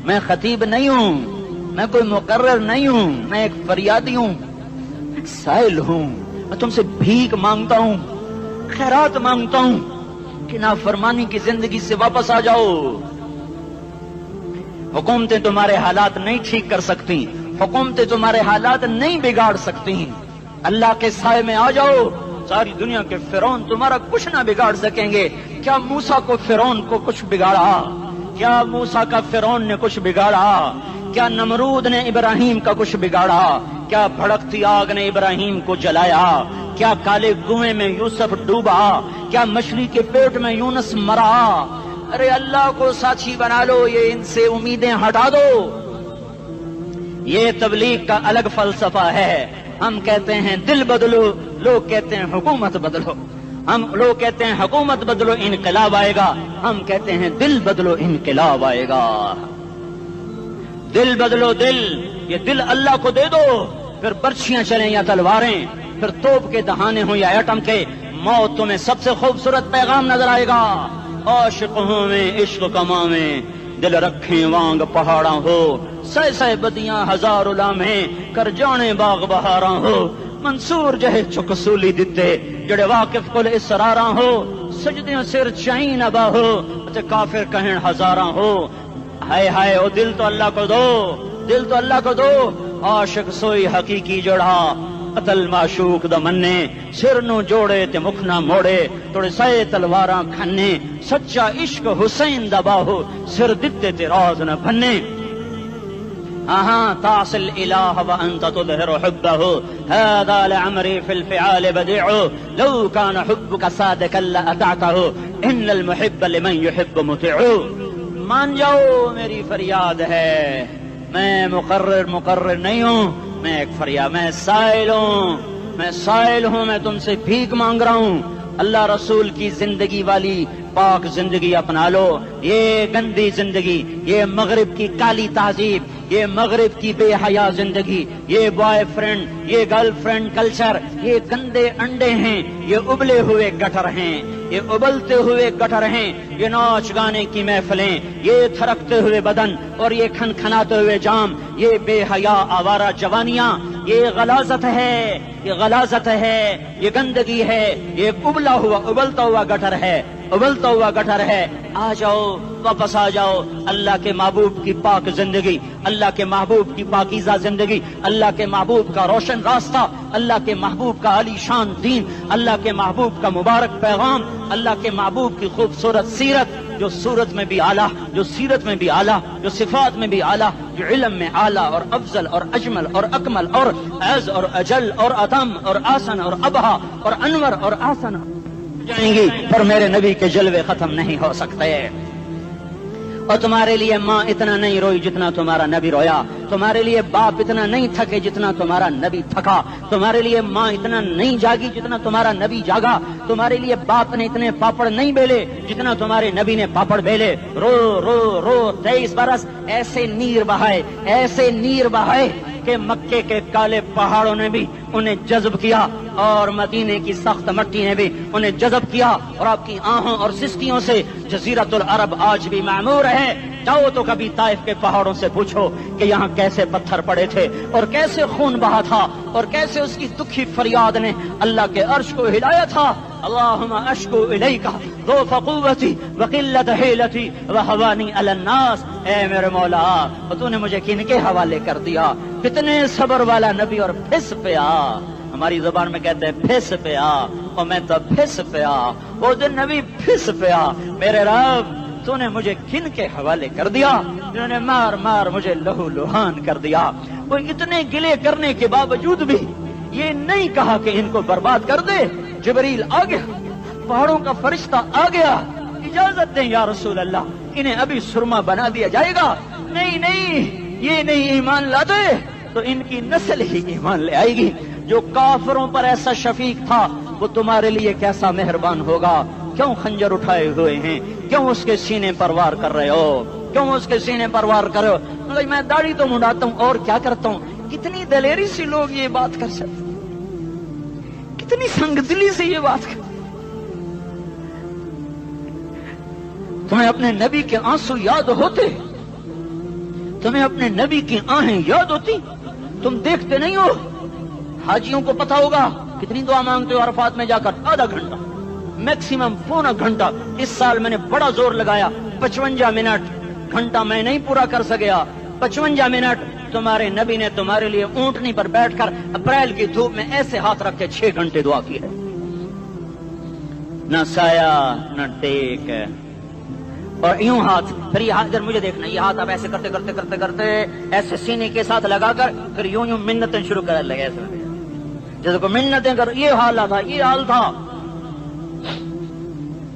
میں خطیب نہیں ہوں، میں کوئی مقرر نہیں ہوں، میں ایک فریادی ہوں، ایک سائل ہوں۔ میں تم سے بھیک مانگتا ہوں، خیرات مانگتا ہوں کہ نافرمانی کی زندگی سے واپس آ جاؤ۔ حکومتیں تمہارے حالات نہیں ٹھیک کر سکتی، حکومتیں تمہارے حالات نہیں بگاڑ سکتی۔ اللہ کے سائے میں آ جاؤ، ساری دنیا کے فرعون تمہارا کچھ نہ بگاڑ سکیں گے۔ کیا موسیٰ کو فرعون کو کچھ بگاڑا؟ کیا موسیٰ کا فرعون نے کچھ بگاڑا؟ کیا نمرود نے ابراہیم کا کچھ بگاڑا؟ کیا بھڑکتی آگ نے ابراہیم کو جلایا؟ کیا کالے کنویں میں یوسف ڈوبا؟ کیا مچھلی کے پیٹ میں یونس مرا؟ ارے اللہ کو ساتھی بنا لو، یہ ان سے امیدیں ہٹا دو۔ یہ تبلیغ کا الگ فلسفہ ہے۔ ہم کہتے ہیں دل بدلو، لوگ کہتے ہیں حکومت بدلو۔ لوگ کہتے ہیں حکومت بدلو انقلاب آئے گا، ہم کہتے ہیں دل بدلو انقلاب آئے گا۔ دل بدلو، دل، یہ دل اللہ کو دے دو، پھر برچیاں چلیں یا تلواریں، پھر توپ کے دہانے ہوں یا ایٹم کے، موت تمہیں سب سے خوبصورت پیغام نظر آئے گا۔ عاشق ہوں میں عشق کما میں، دل رکھیں وانگ پہاڑاں ہو، سہ بدیاں ہزار لامے، کر جانے باغ بہاراں ہو، منصور جہے چک سولی دتے، جڑے واقف کل اسراراں ہو، سجدیاں سر چائیں نبا ہو، تے کافر کہیں ہزاراں ہو۔ ہائے ہائے، او دل تو اللہ کو دو، دل تو اللہ کو دو۔ عاشق سوئی حقیقی جڑا، قتل معشوق دا مننے، سر نو جوڑے تے مکھ نہ موڑے، توڑے سائے تلواراں کھنے، سچا عشق حسین دا باہو، سر دتے تے راز نہ بھنے۔ تعصي الإله وأنت تظهر حبه، هذا لعمري في الفعال بديع، لو كان حبك صادقا لأطعته، إن المحب لمن يحب مطيع۔ مان جاؤ میری فریاد ہے، میں مقرر نہیں ہوں، میں ایک فریاد، میں سائل ہوں، میں تم سے بھیک مانگ رہا ہوں۔ اللہ رسول کی زندگی والی پاک زندگی اپنا لو۔ یہ گندی زندگی، یہ مغرب کی کالی تہذیب، یہ مغرب کی بے حیا زندگی، یہ بوائے فرینڈ، یہ گرل فرینڈ کلچر، یہ گندے انڈے ہیں، یہ ابلے ہوئے گٹر ہیں، یہ ابلتے ہوئے گٹر ہیں، یہ ناچ گانے کی محفلیں، یہ تھرکتے ہوئے بدن اور یہ کھنکھناتے ہوئے جام، یہ بے حیا آوارہ جوانیاں، یہ غلاظت ہے، یہ غلاظت ہے، یہ گندگی ہے، یہ ابلتا ہوا گٹر ہے، ابلتا ہوا گٹر ہے۔ آ جاؤ، واپس آ جاؤ، اللہ کے محبوب کی پاک زندگی، اللہ کے محبوب کی پاکیزہ زندگی، اللہ کے محبوب کا روشن راستہ، اللہ کے محبوب کا عالی شان دین، اللہ کے محبوب کا مبارک پیغام، اللہ کے محبوب کی خوبصورت سیرت، جو صورت میں بھی اعلیٰ، جو سیرت میں بھی اعلیٰ، جو صفات میں بھی اعلیٰ، جو علم میں اعلیٰ اور افضل اور اجمل اور اکمل اور اعز اور اجل اور اتم اور آسن اور ابہا اور انور اور آسن جائیں گی، پر میرے نبی کے جلوے ختم نہیں ہو سکتے۔ اور تمہارے لیے ماں اتنا نہیں روئی جتنا تمہارا نبی رویا، تمہارے لیے باپ اتنا نہیں تھکے جتنا تمہارا نبی تھکا، تمہارے لیے ماں اتنا نہیں جاگی جتنا تمہارا نبی جاگا، تمہارے لیے باپ نے اتنے پاپڑ نہیں بیلے جتنا تمہارے نبی نے پاپڑ بیلے۔ رو رو رو 23 برس ایسے نیر بہائے، ایسے نیر بہائے کہ مکے کے کالے پہاڑوں نے بھی انہیں جذب کیا اور مدینے کی سخت مٹی نے بھی انہیں جذب کیا، اور آپ کی آہوں اور سستیوں سے جزیرۃ العرب آج بھی معمور ہے۔ جاؤ تو کبھی طائف کے پہاڑوں سے پوچھو کہ یہاں کیسے پتھر پڑے تھے اور کیسے خون بہا تھا اور کیسے اس کی دکھی فریاد نے اللہ کے عرش کو ہلایا تھا۔ اللہم اشکو الیک ضعف قوتی وقلت حیلتی وہوانی علی الناس، اے میرے مولا تو نے مجھے کن کے حوالے کر دیا؟ کتنے صبر والا نبی اور پھس پیا، ہماری زبان میں کہتے ہیں پھس پیا، اور میں تو پھس پیا، وہ دن نبی پھس پیا، میرے رب تو نے مجھے کن کے حوالے کر دیا جنہوں نے مار مار مجھے لہو لہان کر دیا۔ وہ اتنے گلے کرنے کے باوجود بھی یہ نہیں کہا کہ ان کو برباد کر دے۔ جبریل آ گیا، پہاڑوں کا فرشتہ آ گیا، اجازت دیں یا رسول اللہ، انہیں ابھی سرما بنا دیا جائے گا۔ نہیں نہیں، یہ نہیں ایمان لاتے تو ان کی نسل ہی ایمان لے آئے گی۔ جو کافروں پر ایسا شفیق تھا وہ تمہارے لیے کیسا مہربان ہوگا۔ کیوں خنجر اٹھائے ہوئے ہیں؟ کیوں اس کے سینے پر وار کر رہے ہو؟ کیوں اس کے سینے پر وار کر رہے ہو؟ میں داڑھی تو منڈاتا ہوں اور کیا کرتا ہوں۔ کتنی دلیری سے لوگ یہ بات کر سکتے، کتنی سنگدلی سے یہ بات کر۔ تمہیں اپنے نبی کے آنسو یاد ہوتے؟ تمہیں اپنے نبی کی آہیں یاد ہوتی؟ تم دیکھتے نہیں ہو؟ حاجیوں کو پتا ہوگا کتنی دعا مانگتے ہو عرفات میں جا کر؟ آدھا گھنٹہ، میکسیمم پونا گھنٹہ۔ اس سال میں نے بڑا زور لگایا، 55 منٹ، گھنٹہ میں نہیں پورا کر سکیا، 55 منٹ تمہارے نبی نے تمہارے لیے اونٹنی پر بیٹھ کر اپریل کی دھوپ میں ایسے ہاتھ رکھ کے 6 گھنٹے دعا کی ہے۔ نہ سایہ نہ ٹیک، اور یوں ہاتھ، پھر یہ ہاتھ ادھر مجھے دیکھنا، یہ ہاتھ آپ ایسے کرتے کرتے کرتے کرتے ایسے سینے کے ساتھ لگا کر پھر یوں یوں منتیں شروع کر لگے، ایسے جیسے کو منتیں کر۔ یہ حال تھا، یہ حال تھا۔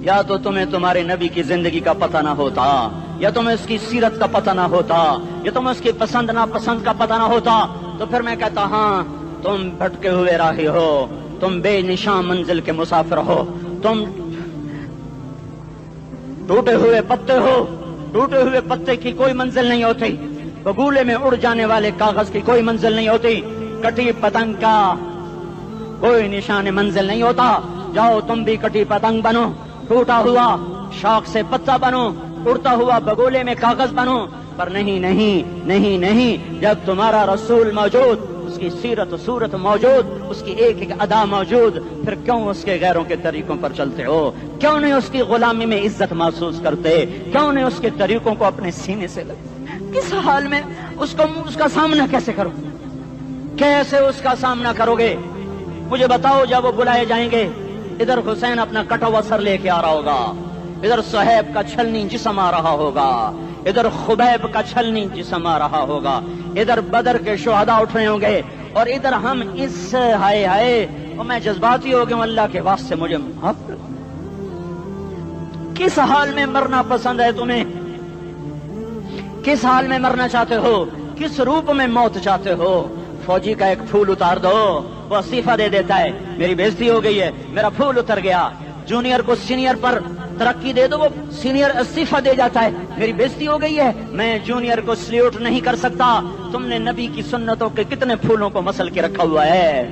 یا تو تمہیں تمہارے نبی کی زندگی کا پتہ نہ ہوتا، یا تمہیں اس کی سیرت کا پتہ نہ ہوتا، یا تمہیں اس کی پسند ناپسند کا پتہ نہ ہوتا، تو پھر میں کہتا ہاں تم بھٹکے ہوئے راہی ہو، تم بے نشان منزل کے مسافر ہو، تم ٹوٹے ہوئے پتے ہو۔ ٹوٹے ہوئے پتے کی کوئی منزل نہیں ہوتی، بگولے میں اڑ جانے والے کاغذ کی کوئی منزل نہیں ہوتی، کٹی پتنگ کا کوئی نشان منزل نہیں ہوتا۔ جاؤ تم بھی کٹی پتنگ بنو، ٹوٹا ہوا شاخ سے پتا بنو، اڑتا ہوا بگولے میں کاغذ بنو، پر نہیں نہیں نہیں نہیں، جب تمہارا رسول موجود، اس کی سیرت و صورت موجود، اس کی ایک ایک ادا موجود، پھر کیوں اس کے غیروں کے طریقوں پر چلتے ہو؟ کیوں نہیں اس کی غلامی میں عزت محسوس کرتے؟ کیوں نہیں اس کے طریقوں کو اپنے سینے سے لگتے؟ کس حال میں اس کا سامنا کیسے کرو؟ کیسے اس کا سامنا کرو گے؟ مجھے بتاؤ، جب وہ بلائے جائیں گے، ادھر حسین اپنا کٹا ہوا سر لے کے آ رہا ہوگا، ادھر صہیب کا چھلنی جسم آ رہا ہوگا، ادھر خبیب کا چھلنی جسم آ رہا ہوگا، ادھر بدر کے شہداء اٹھ رہے ہوں گے، اور ادھر ہم اس ہائے ہائے، اور میں جذباتی ہو گیا ہوں، اللہ کے واسطے مجھے معاف کر۔ کس حال میں مرنا پسند ہے تمہیں؟ کس حال میں مرنا چاہتے ہو؟ کس روپ میں موت چاہتے ہو؟ فوجی کا ایک پھول اتار دو، وہ استعفیٰ دے دیتا ہے، میری بےزتی ہو گئی ہے، میرا پھول اتر گیا۔ جونیئر کو سینئر پر ترقی دے دو، وہ سینئر استعفیٰ دے جاتا ہے، میری بےزتی ہو گئی ہے، میں جونیئر کو سلیوٹ نہیں کر سکتا۔ تم نے نبی کی سنتوں کے کتنے پھولوں کو مسل کے رکھا ہوا ہے؟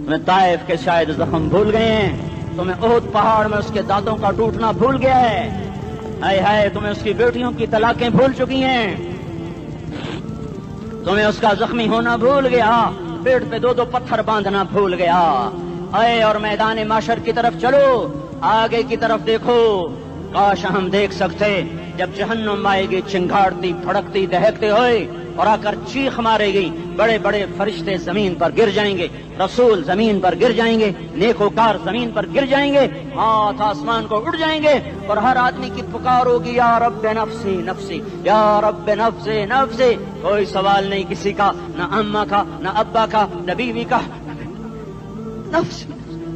تمہیں طائف کے شاید زخم بھول گئے ہیں، تمہیں احد پہاڑ میں اس کے دانتوں کا ٹوٹنا بھول گیا ہے، ہائے ہائے تمہیں اس کی بیٹیوں کی طلاقیں بھول چکی ہیں، تمہیں اس کا زخمی ہونا بھول گیا، پیٹ پہ 2 پتھر باندھنا بھول گیا۔ آئے اور میدان معاشر کی طرف چلو، آگے کی طرف دیکھو۔ کاش ہم دیکھ سکتے جب جہنم آئے گی چنگاڑتی پھڑکتی دہکتے ہوئے اور آ کر چیخ مارے گی، بڑے بڑے فرشتے زمین پر گر جائیں گے، رسول زمین پر گر جائیں گے، نیکوکار زمین پر گر جائیں گے، ہاتھ آسمان کو اڑ جائیں گے، اور ہر آدمی کی پکار ہوگی، یا رب نفسی نفسی، یا رب نفسی نفسی۔ کوئی سوال نہیں کسی کا، نہ اماں کا، نہ ابا کا، نہ بیوی کا، نفس،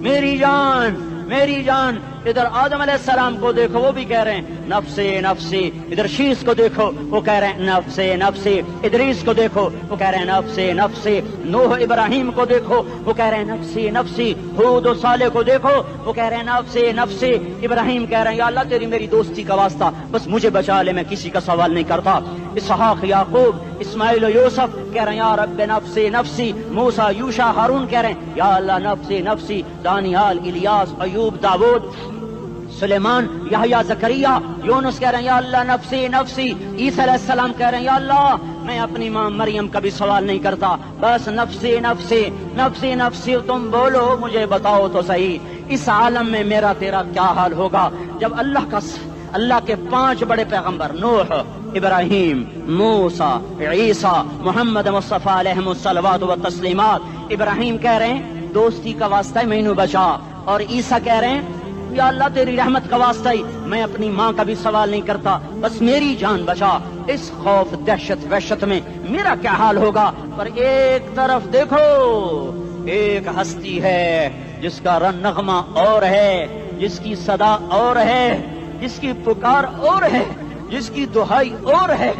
میری جان میری جان۔ ادھر آدم علیہ السلام کو دیکھو وہ بھی کہہ رہے ہیں نفسی نفسی، ادھر شیس کو دیکھو وہ کہہ رہے ہیں نفسی نفسی، ادریس کو دیکھو وہ کہہ رہے ہیں نفسی نفسی، نوح ابراہیم کو دیکھو وہ کہہ رہے ہیں نفسی نفسی، ہود و صالح کو دیکھو وہ کہہ رہے ہیں نفسی نفسی، ابراہیم کہہ رہے ہیں یا اللہ تیری میری دوستی کا واسطہ بس مجھے بچا لے، میں کسی کا سوال نہیں کرتا، اسحاق یعقوب اسماعیل و یوسف کہہ رہے ہیں یا رب نفسی نفسی، موسیٰ یوشع ہارون کہہ رہے ہیں یا اللہ نفسی نفسی، دانیال الیاس ایوب داود سلیمان یحییٰ زکریا یونس کہہ رہے ہیں یا اللہ نفسی نفسی، عیسیٰ علیہ السلام کہہ رہے ہیں یا اللہ میں اپنی ماں مریم کا بھی سوال نہیں کرتا بس نفسی نفسی نفسی نفسی، تم بولو مجھے بتاؤ تو صحیح اس عالم میں میرا تیرا کیا حال ہوگا جب اللہ کے 5 بڑے پیغمبر نوح ابراہیم موسیٰ عیسیٰ محمد مصطفیٰ علیہ الصلوات و تسلیمات، ابراہیم کہہ رہے ہیں دوستی کا واسطہ ہے مینوں بچا، اور عیسیٰ کہہ رہے ہیں یا اللہ تیری رحمت کا واسطہ ہی میں اپنی ماں کا بھی سوال نہیں کرتا بس میری جان بچا، اس خوف دہشت وحشت میں میرا کیا حال ہوگا۔ پر ایک طرف دیکھو ایک ہستی ہے جس کا رن نغمہ اور ہے، جس کی صدا اور ہے، جس کی پکار اور ہے، جس کی دہائی اور ہے،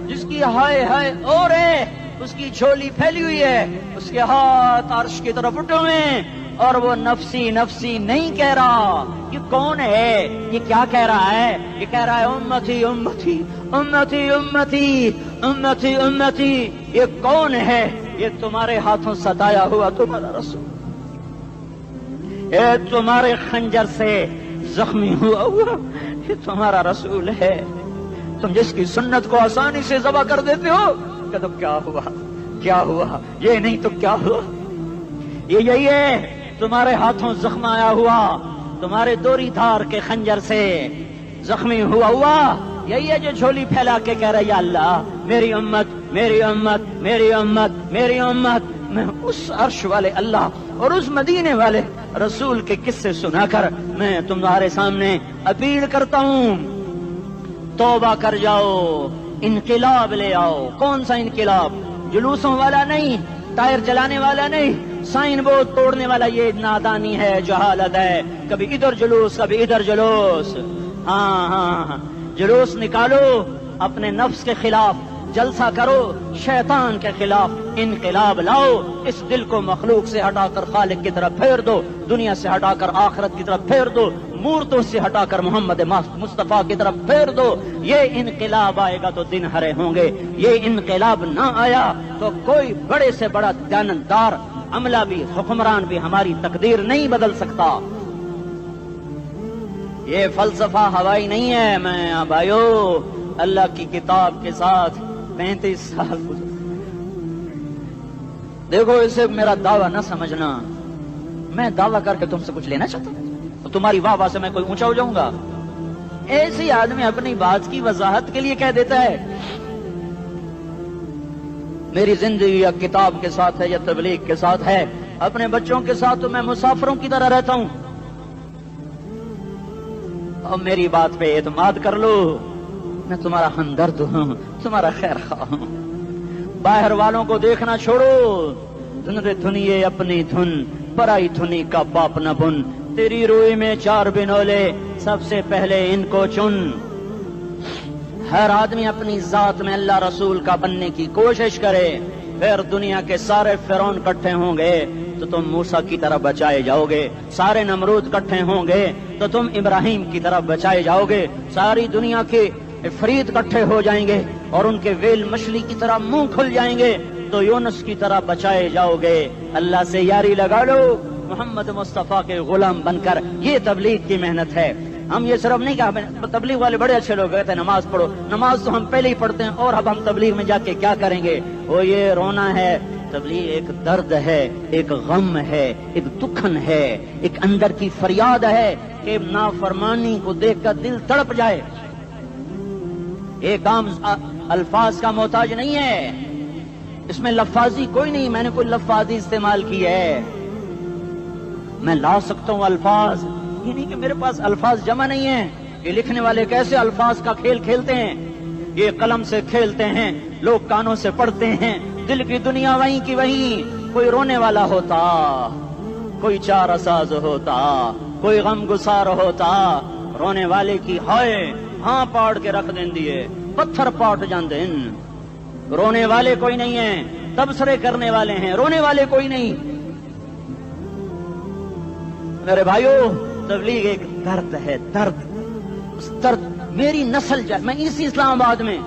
جس کی ہائے ہائے اور ہے، اس کی جھولی پھیلی ہوئی ہے، اس کے ہاتھ عرش کی طرف اٹھے ہوئے ہیں اور وہ نفسی نفسی نہیں کہہ رہا۔ یہ کون ہے؟ یہ کیا کہہ رہا ہے؟ یہ کہہ رہا ہے امتی امتی امتی امتی امتی امتی۔ یہ کون ہے؟ یہ تمہارے ہاتھوں ستایا ہوا تمہارا رسول، یہ تمہارے خنجر سے زخمی ہوا یہ تمہارا رسول ہے، تم جس کی سنت کو آسانی سے ذبح کر دیتے ہو کہ تو کیا ہوا کیا ہوا، یہ نہیں تو کیا ہوا، یہ یہی ہے تمہارے ہاتھوں زخم آیا ہوا، تمہارے دوری دھار کے خنجر سے زخمی ہوا یہی ہے جو جھولی پھیلا کے کہہ رہا ہے یا اللہ میری امت میری امت میری امت میری امت۔ میں اس عرش والے اللہ اور اس مدینے والے رسول کے قصے سنا کر میں تمہارے سامنے اپیل کرتا ہوں توبہ کر جاؤ، انقلاب لے آؤ۔ کون سا انقلاب؟ جلوسوں والا نہیں، ٹائر چلانے والا نہیں، سائن بورڈ توڑنے والا، یہ نادانی ہے جہالت ہے، کبھی ادھر جلوس کبھی ادھر جلوس۔ ہاں جلوس نکالو اپنے نفس کے خلاف، جلسہ کرو شیطان کے خلاف، انقلاب لاؤ، اس دل کو مخلوق سے ہٹا کر خالق کی طرف پھیر دو، دنیا سے ہٹا کر آخرت کی طرف پھیر دو، مورتوں سے ہٹا کر محمد مصطفیٰ کی طرف پھیر دو۔ یہ انقلاب آئے گا تو دن ہرے ہوں گے، یہ انقلاب نہ آیا تو کوئی بڑے سے بڑا دیانتدار عملہ بھی حکمران بھی ہماری تقدیر نہیں بدل سکتا۔ یہ فلسفہ ہوائی نہیں ہے۔ میں بھائیو اللہ کی کتاب کے ساتھ 35 سال گزرے، دیکھو اسے میرا دعویٰ نہ سمجھنا، میں دعویٰ کر کے تم سے کچھ لینا چاہتا ہوں تو تمہاری واہ واہ سے میں کوئی اونچا ہو جاؤں گا؟ ایسی آدمی اپنی بات کی وضاحت کے لیے کہہ دیتا ہے میری زندگی یا کتاب کے ساتھ ہے یا تبلیغ کے ساتھ ہے، اپنے بچوں کے ساتھ تو میں مسافروں کی طرح رہتا ہوں، اور میری بات پہ اعتماد کر لو، میں تمہارا ہمدرد ہوں، تمہارا خیر خواہ ہوں۔ باہر والوں کو دیکھنا چھوڑو، دھنیے اپنی دھن، پرائی دھنی کا باپ نہ بن، تیری روئی میں 4 بنولے، سب سے پہلے ان کو چن۔ ہر آدمی اپنی ذات میں اللہ رسول کا بننے کی کوشش کرے، پھر دنیا کے سارے فرعون اکٹھے ہوں گے تو تم موسیٰ کی طرح بچائے جاؤ گے، سارے نمرود اکٹھے ہوں گے تو تم ابراہیم کی طرح بچائے جاؤ گے، ساری دنیا کے افریت اکٹھے ہو جائیں گے اور ان کے ویل مچھلی کی طرح منہ کھل جائیں گے تو یونس کی طرح بچائے جاؤ گے۔ اللہ سے یاری لگا لو، محمد مصطفیٰ کے غلام بن کر، یہ تبلیغ کی محنت ہے۔ ہم یہ صرف نہیں کہا، تبلیغ والے بڑے اچھے لوگ کہتے ہیں نماز پڑھو، نماز تو ہم پہلے ہی پڑھتے ہیں اور اب ہم تبلیغ میں جا کے کیا کریں گے؟ وہ یہ رونا ہے، تبلیغ ایک درد ہے، ایک غم ہے، ایک دکھن ہے، ایک اندر کی فریاد ہے کہ نافرمانی کو دیکھ کر دل تڑپ جائے۔ ایک عام الفاظ کا محتاج نہیں ہے، اس میں لفاظی کوئی نہیں، میں نے کوئی لفاظی استعمال کی ہے، میں لا سکتا ہوں الفاظ، یہ نہیں کہ میرے پاس الفاظ جمع نہیں ہیں۔ یہ لکھنے والے کیسے الفاظ کا کھیل کھیلتے ہیں، یہ قلم سے کھیلتے ہیں، لوگ کانوں سے پڑھتے ہیں، دل کی دنیا وہیں کی وہیں، کوئی رونے والا ہوتا، کوئی چارہ ساز ہوتا، کوئی غم گسار ہوتا رونے والے کی ہائے ہاں پاڑ کے رکھ دیں دیے پتھر پاٹ جاندے رونے والے کوئی نہیں ہیں تبصرے کرنے والے ہیں رونے والے کوئی نہیں میرے بھائیو تبلیغ ایک درد ہے درد اس درد میری نسل جائے میں اسی اسلام آباد میں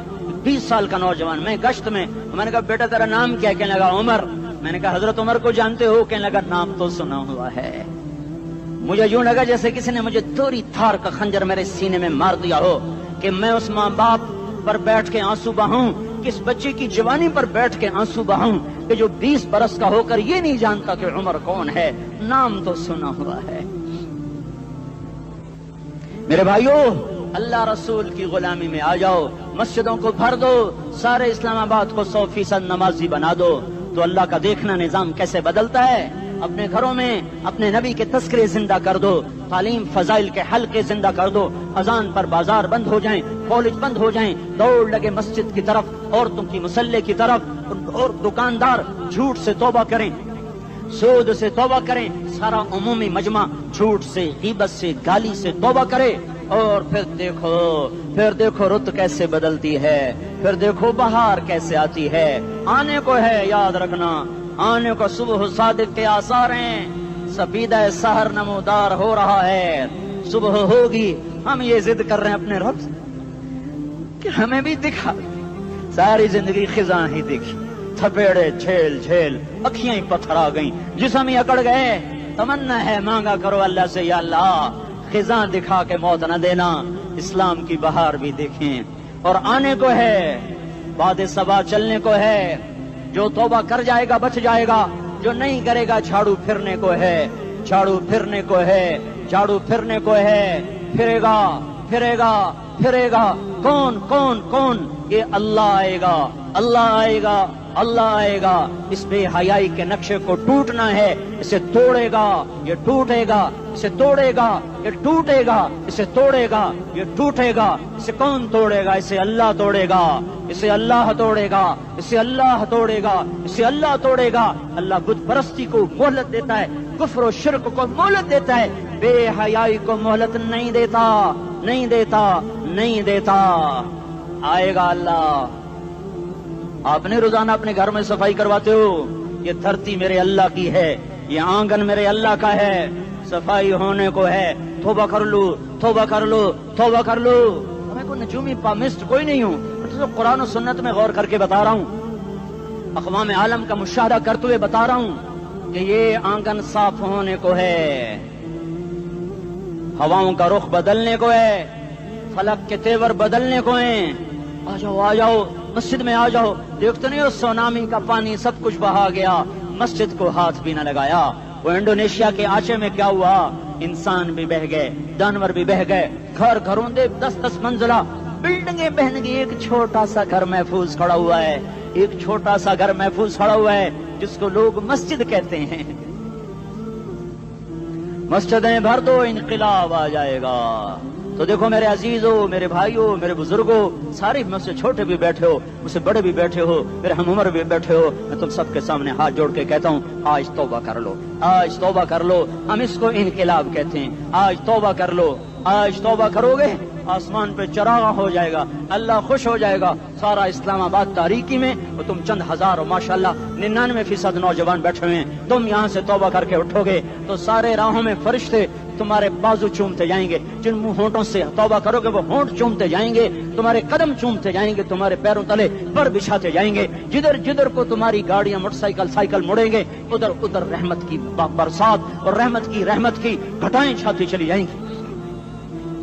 20 سال کا نوجوان میں گشت میں نے کہا بیٹا تیرا نام کیا کہنے لگا عمر میں نے کہا حضرت عمر کو جانتے ہو کہنے لگا نام تو سنا ہوا ہے مجھے یوں لگا جیسے کسی نے مجھے دوری تھار کا خنجر میرے سینے میں مار دیا ہو کہ میں اس ماں باپ پر بیٹھ کے آنسو بہاؤں کس بچے کی جوانی پر بیٹھ کے آنسو بہاؤں کہ جو 20 برس کا ہو کر یہ نہیں جانتا کہ عمر کون ہے نام تو سنا ہوا ہے میرے بھائیو اللہ رسول کی غلامی میں آ جاؤ مسجدوں کو بھر دو سارے اسلام آباد کو 100% نمازی بنا دو تو اللہ کا دیکھنا نظام کیسے بدلتا ہے اپنے گھروں میں اپنے نبی کے تذکرے زندہ کر دو تعلیم فضائل کے حلقے زندہ کر دو اذان پر بازار بند ہو جائیں کالج بند ہو جائیں دوڑ لگے مسجد کی طرف عورتوں کی مسلح کی طرف اور دکاندار جھوٹ سے توبہ کریں سود سے توبہ کریں سارا عمومی مجمع جھوٹ سے غیبت سے گالی سے توبہ کرے اور پھر دیکھو رت کیسے بدلتی ہے پھر دیکھو بہار کیسے آتی ہے آنے کو ہے یاد رکھنا آنے کو صبح صادق کے آثار ہیں سفیدہ سحر نمودار ہو رہا ہے صبح ہوگی ہم یہ ضد کر رہے ہیں اپنے رب سے کہ ہمیں بھی دکھا ساری زندگی خزاں ہی دکھی تھپیڑے جھیل جھیل اکھیاں ہی پتھر آ گئیں جسم ہی اکڑ گئے تمنا ہے مانگا کرو اللہ سے یا اللہ خزاں دکھا کے موت نہ دینا اسلام کی بہار بھی دیکھیں اور آنے کو ہے باد صبا چلنے کو ہے جو توبہ کر جائے گا بچ جائے گا جو نہیں کرے گا جھاڑو پھرنے کو ہے جھاڑو پھرنے کو ہے جھاڑو پھرنے کو ہے پھرے گا پھرے گا پھرے گا کون کون کون یہ اللہ آئے گا اللہ آئے گا اللہ آئے گا اس بے حیائی کے نقشے کو ٹوٹنا ہے اسے توڑے گا یہ ٹوٹے گا اسے توڑے گا یہ ٹوٹے گا اسے توڑے گا یہ ٹوٹے گا اسے کون توڑے گا اسے اللہ توڑے گا اسے اللہ توڑے گا اسے اللہ توڑے گا اسے اللہ توڑے گا اللہ بت پرستی کو مہلت دیتا ہے کفر و شرک کو مہلت دیتا ہے بے حیائی کو مہلت نہیں دیتا نہیں دیتا نہیں دیتا آئے گا اللہ آپ نے روزانہ اپنے گھر میں صفائی کرواتے ہو یہ دھرتی میرے اللہ کی ہے یہ آنگن میرے اللہ کا ہے صفائی ہونے کو ہے توبہ کر لو توبہ کر لو توبہ کر لو میں کوئی نجومی پامسٹ کوئی نہیں ہوں تو قرآن و سنت میں غور کر کے بتا رہا ہوں اقوام عالم کا مشاہدہ کرتے ہوئے بتا رہا ہوں کہ یہ آنگن صاف ہونے کو ہے ہواؤں کا رخ بدلنے کو ہے فلک کے تیور بدلنے کو ہیں آ جاؤ مسجد میں آ جاؤ دیکھتے نہیں ہو سونامی کا پانی سب کچھ بہا گیا مسجد کو ہاتھ بھی نہ لگایا وہ انڈونیشیا کے آچے میں کیا ہوا انسان بھی بہ گئے جانور بھی بہ گئے گھر گھروں دے 10 منزلہ بلڈنگیں بہن گئی ایک چھوٹا سا گھر محفوظ کھڑا ہوا ہے ایک چھوٹا سا گھر محفوظ کھڑا ہوا ہے جس کو لوگ مسجد کہتے ہیں مسجدیں بھر دو انقلاب آ جائے گا تو دیکھو میرے عزیزو میرے بھائیو میرے بزرگوں سارے مجھ سے چھوٹے بھی بیٹھے ہو مجھ سے بڑے بھی بیٹھے ہو میرے ہم عمر بھی بیٹھے ہو میں تم سب کے سامنے ہاتھ جوڑ کے کہتا ہوں آج توبہ کر لو آج توبہ کر لو ہم اس کو انقلاب کہتے ہیں آج توبہ کر لو آج توبہ کرو گے آسمان پہ چراغاں ہو جائے گا اللہ خوش ہو جائے گا سارا اسلام آباد تاریکی میں اور تم چند ہزار ماشاءاللہ 99% نوجوان بیٹھے ہوئے ہیں تم یہاں سے توبہ کر کے اٹھو گے تو سارے راہوں میں فرشتے تمہارے بازو چومتے جائیں گے جن منہ ہونٹوں سے توبہ کرو گے وہ ہونٹ چومتے جائیں گے تمہارے قدم چومتے جائیں گے تمہارے پیروں تلے پر بچھاتے جائیں گے جدھر جدھر کو تمہاری گاڑیاں موٹر سائیکل سائیکل مڑیں گے ادھر ادھر رحمت کی برسات اور رحمت کی گھٹائیں چھاتی چلی جائیں گی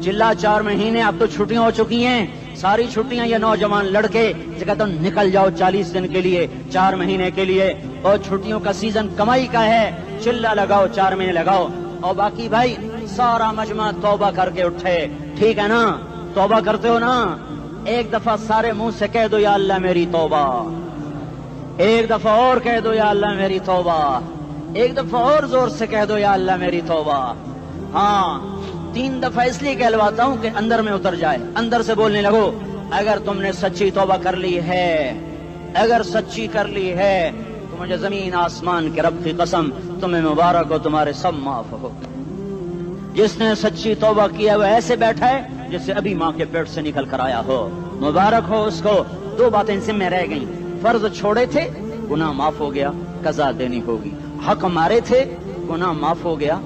چلا 4 مہینے اب تو چھٹیاں ہو چکی ہیں ساری چھٹیاں یہ نوجوان لڑکے جگہ تو نکل جاؤ 40 دن کے لیے 4 مہینے کے لیے اور چھٹیوں کا سیزن کمائی کا ہے چلا لگاؤ 4 مہینے لگاؤ اور باقی بھائی سارا مجمع توبہ کر کے اٹھے ٹھیک ہے نا توبہ کرتے ہو نا ایک دفعہ سارے منہ سے کہہ دو یا اللہ میری توبہ ایک دفعہ اور کہہ دو یا اللہ میری توبہ ایک دفعہ اور زور سے کہہ دو یا اللہ میری توبہ ہاں 3 دفعہ اس لیے کہلواتا ہوں کہ اندر میں اتر جائے اندر سے بولنے لگو اگر تم نے سچی توبہ کر لی ہے اگر سچی کر لی ہے تو مجھے زمین آسمان کے رب کی قسم تمہیں مبارک ہو تمہارے سب معاف ہو جس نے سچی توبہ کیا وہ ایسے بیٹھا ہے جیسے ابھی ماں کے پیٹ سے نکل کر آیا ہو. مبارک ہو اس کو. دو باتیں ذمہ رہ گئیں. فرض چھوڑے تھے, گناہ معاف ہو گیا, قضا دینی ہوگی. حق مارے تھے, گناہ معاف ہو گیا,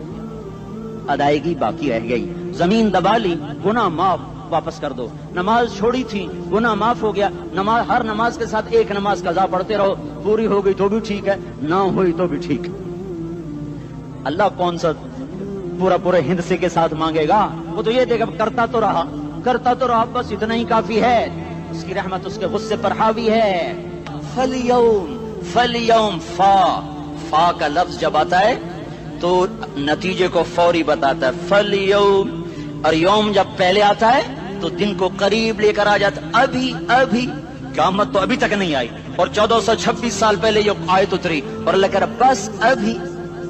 ادائیگی باقی رہ گئی. زمین دبا لی, گناہ معاف, واپس کر دو. نماز چھوڑی تھی, گناہ معاف ہو گیا. نماز, ہر نماز کے ساتھ ایک نماز قضا پڑھتے رہو, پوری ہو گئی تو بھی ٹھیک ہے, نہ ہوئی تو بھی ٹھیک. اللہ کون سا پورے ہند کے ساتھ مانگے گا؟ وہ تو یہ دیکھا کرتا تو رہا, بس اتنا ہی کافی ہے. اس کی رحمت اس کے غصے پر حاوی ہے. فَالْيَوْمِ فا کا لفظ جب آتا ہے تو نتیجے کو فوری بتاتا ہے. فَالْيَوْمِ, اور یوم جب پہلے آتا ہے تو دن کو قریب لے کر آ جاتا. ابھی قیامت تو ابھی تک نہیں آئی, اور 1426 سال پہلے یہ آیت اتری, اور اللہ کہہ رہا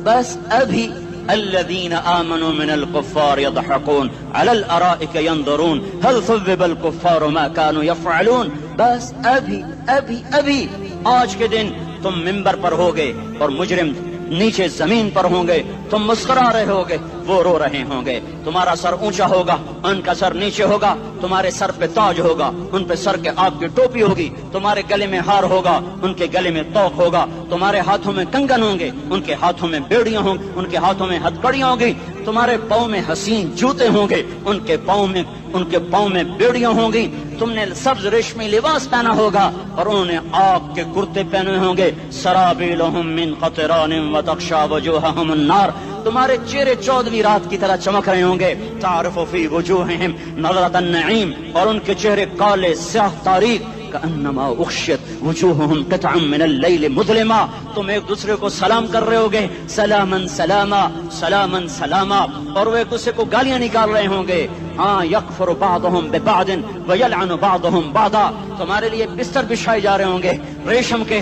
بس ابھی الذين آمنوا من الكفار يضحكون على الارائك ينظرون هل ثوب الكفار ما كانوا يفعلون. بس ابھی آج کے دن تم منبر پر ہوگے اور مجرم نیچے زمین پر ہوں گے, تم مسکرا رہے ہوگے, وہ رو رہے ہوں گے. تمہارا سر اونچا ہوگا, ان کا سر نیچے ہوگا. تمہارے سر پہ تاج ہوگا, ان پہ سر کے آگ کی ٹوپی ہوگی. تمہارے گلے میں ہار ہوگا, ان کے گلے میں توق ہوگا. تمہارے ہاتھوں میں کنگن ہوں گے, ان کے ہاتھوں میں بیڑیاں ہوں گی, ان کے ہاتھوں میں ہتکڑیاں ہوں گی. تمہارے پاؤں میں حسین جوتے ہوں گے, ان کے پاؤں میں بیڑیاں ہوں گی. تم نے سبز ریشمی لباس پہنا ہوگا, اور انہوں نے آگ کے کرتے پہنے ہوں گے. سرابیلہم من قطران وتغشا وجوہہم النار. تمہارے چہرے 14ویں رات کی طرح چمک رہے ہوں گے. تعرف فی وجوہہم نظرۃ النعیم, اور ان کے چہرے کالے سیاہ تاریک. کأنما اغشیت وجوہہم قطعا من اللیل مظلما. تم ایک دوسرے کو سلام کر رہے ہوگے, سلامن سلاما سلامن سلاما, اور وہ ایک دوسرے کو گالیاں نکال رہے ہوں گے. ہاں یکفر بعضهم ببعض ویلعن بعضهم بعضا. تمہارے لیے بستر بچھائے جا رہے ہوں گے ریشم کے.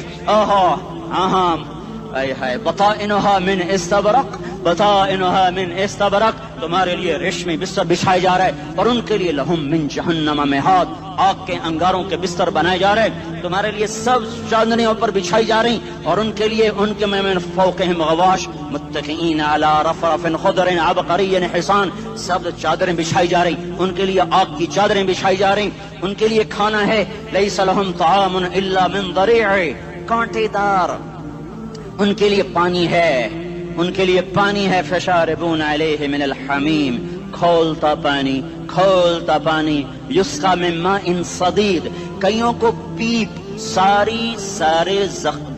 بطائنها من استبرق, بطائنها من استبرق. تمہارے لیے ریشمی بستر بچھائے جا رہے, اور ان کے لیے لہم من جہنم مہاد, آگ کے انگاروں کے بستر بنائے جا رہے. تمہارے لیے سب چاندنیوں پر بچھائی جا رہی, اور ان کے لیے ان کے من فوقہم غواش متکئین علی رفرف خضر عبقری حصان. سب چادریں بچھائی جا رہی, ان کے لیے آگ کی چادریں بچھائی جا رہی. ان کے لیے کھانا ہے, لیس لہم طعام الا من ضریع, کانٹے دار. ان کے لیے پانی ہے, ان کے لیے پانی ہے. فشاربون علیہ من الحمیم, کھولتا پانی. یسقا من ماء صدید, کئیوں کو پیپ, سارے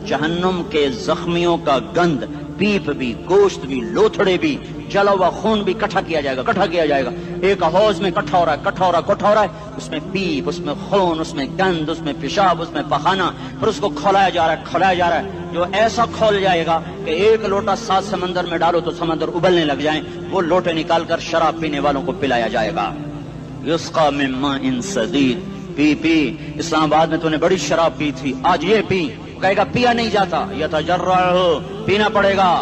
جہنم کے زخمیوں کا گند, پیپ بھی, گوشت بھی, لوتھڑے بھی, جلا ہوا خون بھی کٹھا کیا جائے گا. ایک حوض میں کٹھا ہو رہا ہے, اس میں پیپ, اس میں خون, اس میں گند, اس میں پیشاب, اس میں پخانہ, پھر اس کو کھولایا جا رہا ہے. جو ایسا کھول جائے گا کہ ایک لوٹا 7 سمندر میں ڈالو تو سمندر ابلنے لگ جائیں, وہ لوٹے نکال کر شراب پینے والوں کو پلایا جائے گا. یسقا من ماء صدید, پی. اسلام آباد میں تو نے بڑی شراب پی تھی, آج یہ پی. کہے گا پیا نہیں جاتا, یتجرعہ, پینا پڑے گا.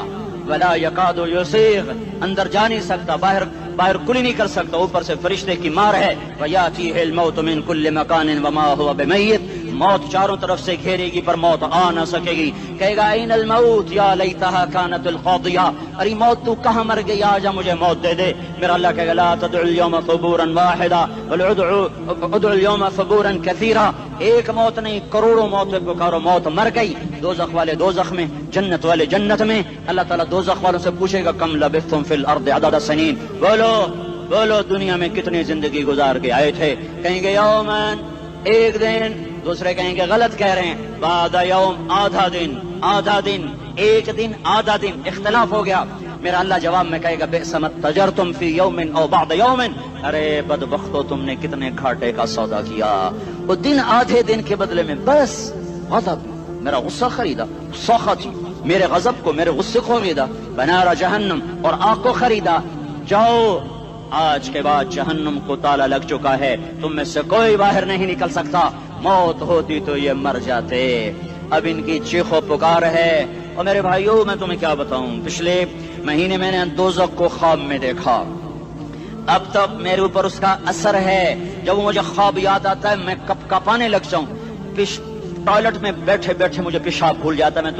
ولا یکاد یسیغ, اندر جا نہیں سکتا, باہر کلی نہیں کر سکتا, اوپر سے فرشتے کی مار ہے. ویاتیہ الموت من کل مکان وما هو بمیت, موت چاروں طرف سے گھیرے گی پر موت آ نہ سکے گی. کہے گا این الموت یا لیتہا کانت القاضیہ, ارے موت تو کہاں مر گئی, آجا مجھے موت دے دے. میرا اللہ کہے گا لا تدعو اليوم ثبورا واحدا بل ادعو اليوم ثبورا کثیرا. ایک موت نہیں, کروڑوں موت پکارو. موت مر گئی, دوزخ والے دوزخ میں, جنت والے جنت میں. اللہ تعالیٰ دوزخ والوں سے پوچھے گا کم لبثتم فی الارض عدد سنین, بولو دنیا میں کتنی زندگی گزار کے آئے تھے. کہیں گے یومن, ایک دن. دوسرے کہیں گے غلط کہہ رہے ہیں, بعد یوم, آدھا دن, ایک دن, آدھا دن, اختلاف ہو گیا. میرا اللہ جواب میں کہے گا بئس ما تجرتم فی یوم او بعد یوم, ارے بدبختو تم نے کتنے گھاٹے کا سودا کیا. وہ دن, آدھے دن کے بدلے میں بس غضب, میرا غصہ خریدا, سخط, میرے غضب کو, میرے غصے کو خریدا. بنار جہنم, اور آگ کو خریدا. جاؤ, آج کے بعد جہنم کو تالا لگ چکا ہے, تم میں سے کوئی باہر نہیں نکل سکتا. موت ہوتی تو یہ مر جاتے. اب ان کی چیخ و پکار ہے. اور میرے بھائیوں, میں تمہیں کیا بتاؤں, پچھلے مہینے میں نے دوزخ کو خواب میں دیکھا. اب تک میرے اوپر اس کا اثر ہے. جب مجھے خواب یاد آتا ہے میں کپانے لگ جاؤں. ٹوائلٹ میں بیٹھے بیٹھے مجھے پیشاب بھول جاتا ہے.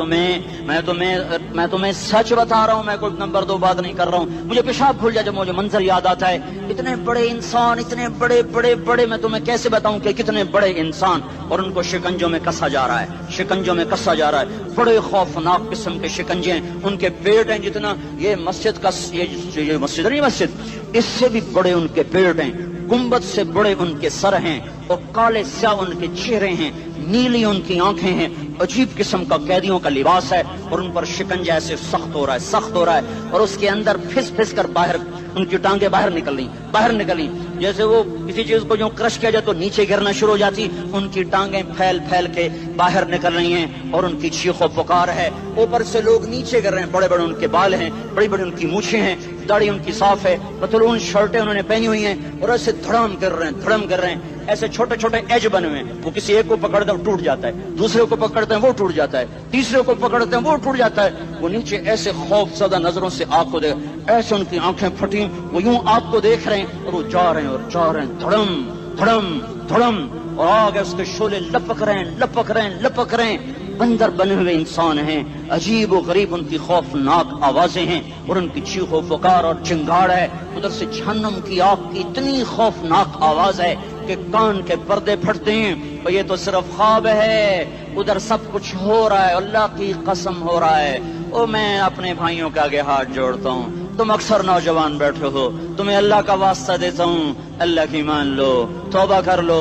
میں تمہیں سچ بتا رہا ہوں, میں کوئی نمبر 2 بات نہیں کر رہا ہوں. مجھے پیشاب بھول جاتا ہے, مجھے منظر یاد آتا ہے. اتنے بڑے انسان, اتنے بڑے بڑے بڑے, میں تمہیں کیسے بتاؤں کہ کتنے بڑے انسان, اور ان کو شکنجوں میں کسا جا رہا ہے, شکنجوں میں کسا جا رہا ہے. بڑے خوفناک قسم کے شکنجے ہیں. ان کے پیٹ ہیں جتنا یہ مسجد کا, یہ مسجد نہیں, مسجد اس سے بھی بڑے ان کے پیٹ ہیں. گنبد سے بڑے ان کے سر ہیں, اور کالے سیاہ ان کے چہرے ہیں, نیلی ان کی آنکھیں ہیں. عجیب قسم کا قیدیوں کا لباس ہے, اور ان پر شکنجہ ایسے سخت ہو رہا ہے, سخت ہو رہا ہے. اور اس کے اندر پھس پھس کر باہر ان کی ٹانگیں باہر نکلی, جیسے وہ کسی چیز کو جو کرش کیا جائے تو نیچے گرنا شروع ہو جاتی. ان کی ٹانگیں پھیل پھیل کے باہر نکل رہی ہیں, اور ان کی چیخ و پکار ہے. اوپر سے لوگ نیچے گر رہے ہیں. بڑے بڑے ان کے بال ہیں, بڑی بڑی ان کی مونچھیں ہیں, داڑھی ان کی صاف ہے, پتلون شرٹیں انہوں نے پہنی ہوئی ہیں, اور ایسے دھڑام کر رہے ہیں. ایسے چھوٹے چھوٹے ایج بنے ہوئے ہیں. وہ کسی ایک کو پکڑتے ہیں وہ ٹوٹ جاتا ہے, دوسرے کو پکڑتے ہیں وہ ٹوٹ جاتا ہے, تیسرے کو پکڑتے ہیں وہ ٹوٹ جاتا ہے. وہ نیچے ایسے خوف زدہ نظروں سے آپ کو دیکھ, ایسے ان کی آنکھیں پھٹی, وہ یوں آپ کو دیکھ رہے ہیں, اور وہ جا رہے ہیں, دھڑم دھڑم دھڑم, اور آگے اس کے شعلے لپک رہے ہیں. بندر بنے ہوئے انسان ہیں, عجیب و غریب ان کی خوفناک آوازیں ہیں, اور ان کی چیخ و پکار اور چنگاڑ ہے. ادھر سے جہنم کی آگ کی اتنی خوفناک آواز ہے کہ کان کے پردے پھٹتے ہیں. اور یہ تو صرف خواب ہے, ادھر سب کچھ ہو رہا ہے, اللہ کی قسم ہو رہا ہے. اور میں اپنے بھائیوں کے آگے ہاتھ جوڑتا ہوں, تم اکثر نوجوان بیٹھے ہو, تمہیں اللہ کا واسطہ دیتا ہوں, اللہ کی مان لو, توبہ کر لو.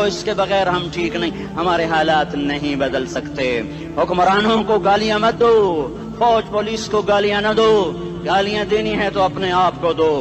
اس کے بغیر ہم ٹھیک نہیں, ہمارے حالات نہیں بدل سکتے. حکمرانوں کو گالیاں مت دو, فوج پولیس کو گالیاں نہ دو, گالیاں دینی ہے تو اپنے آپ کو دو.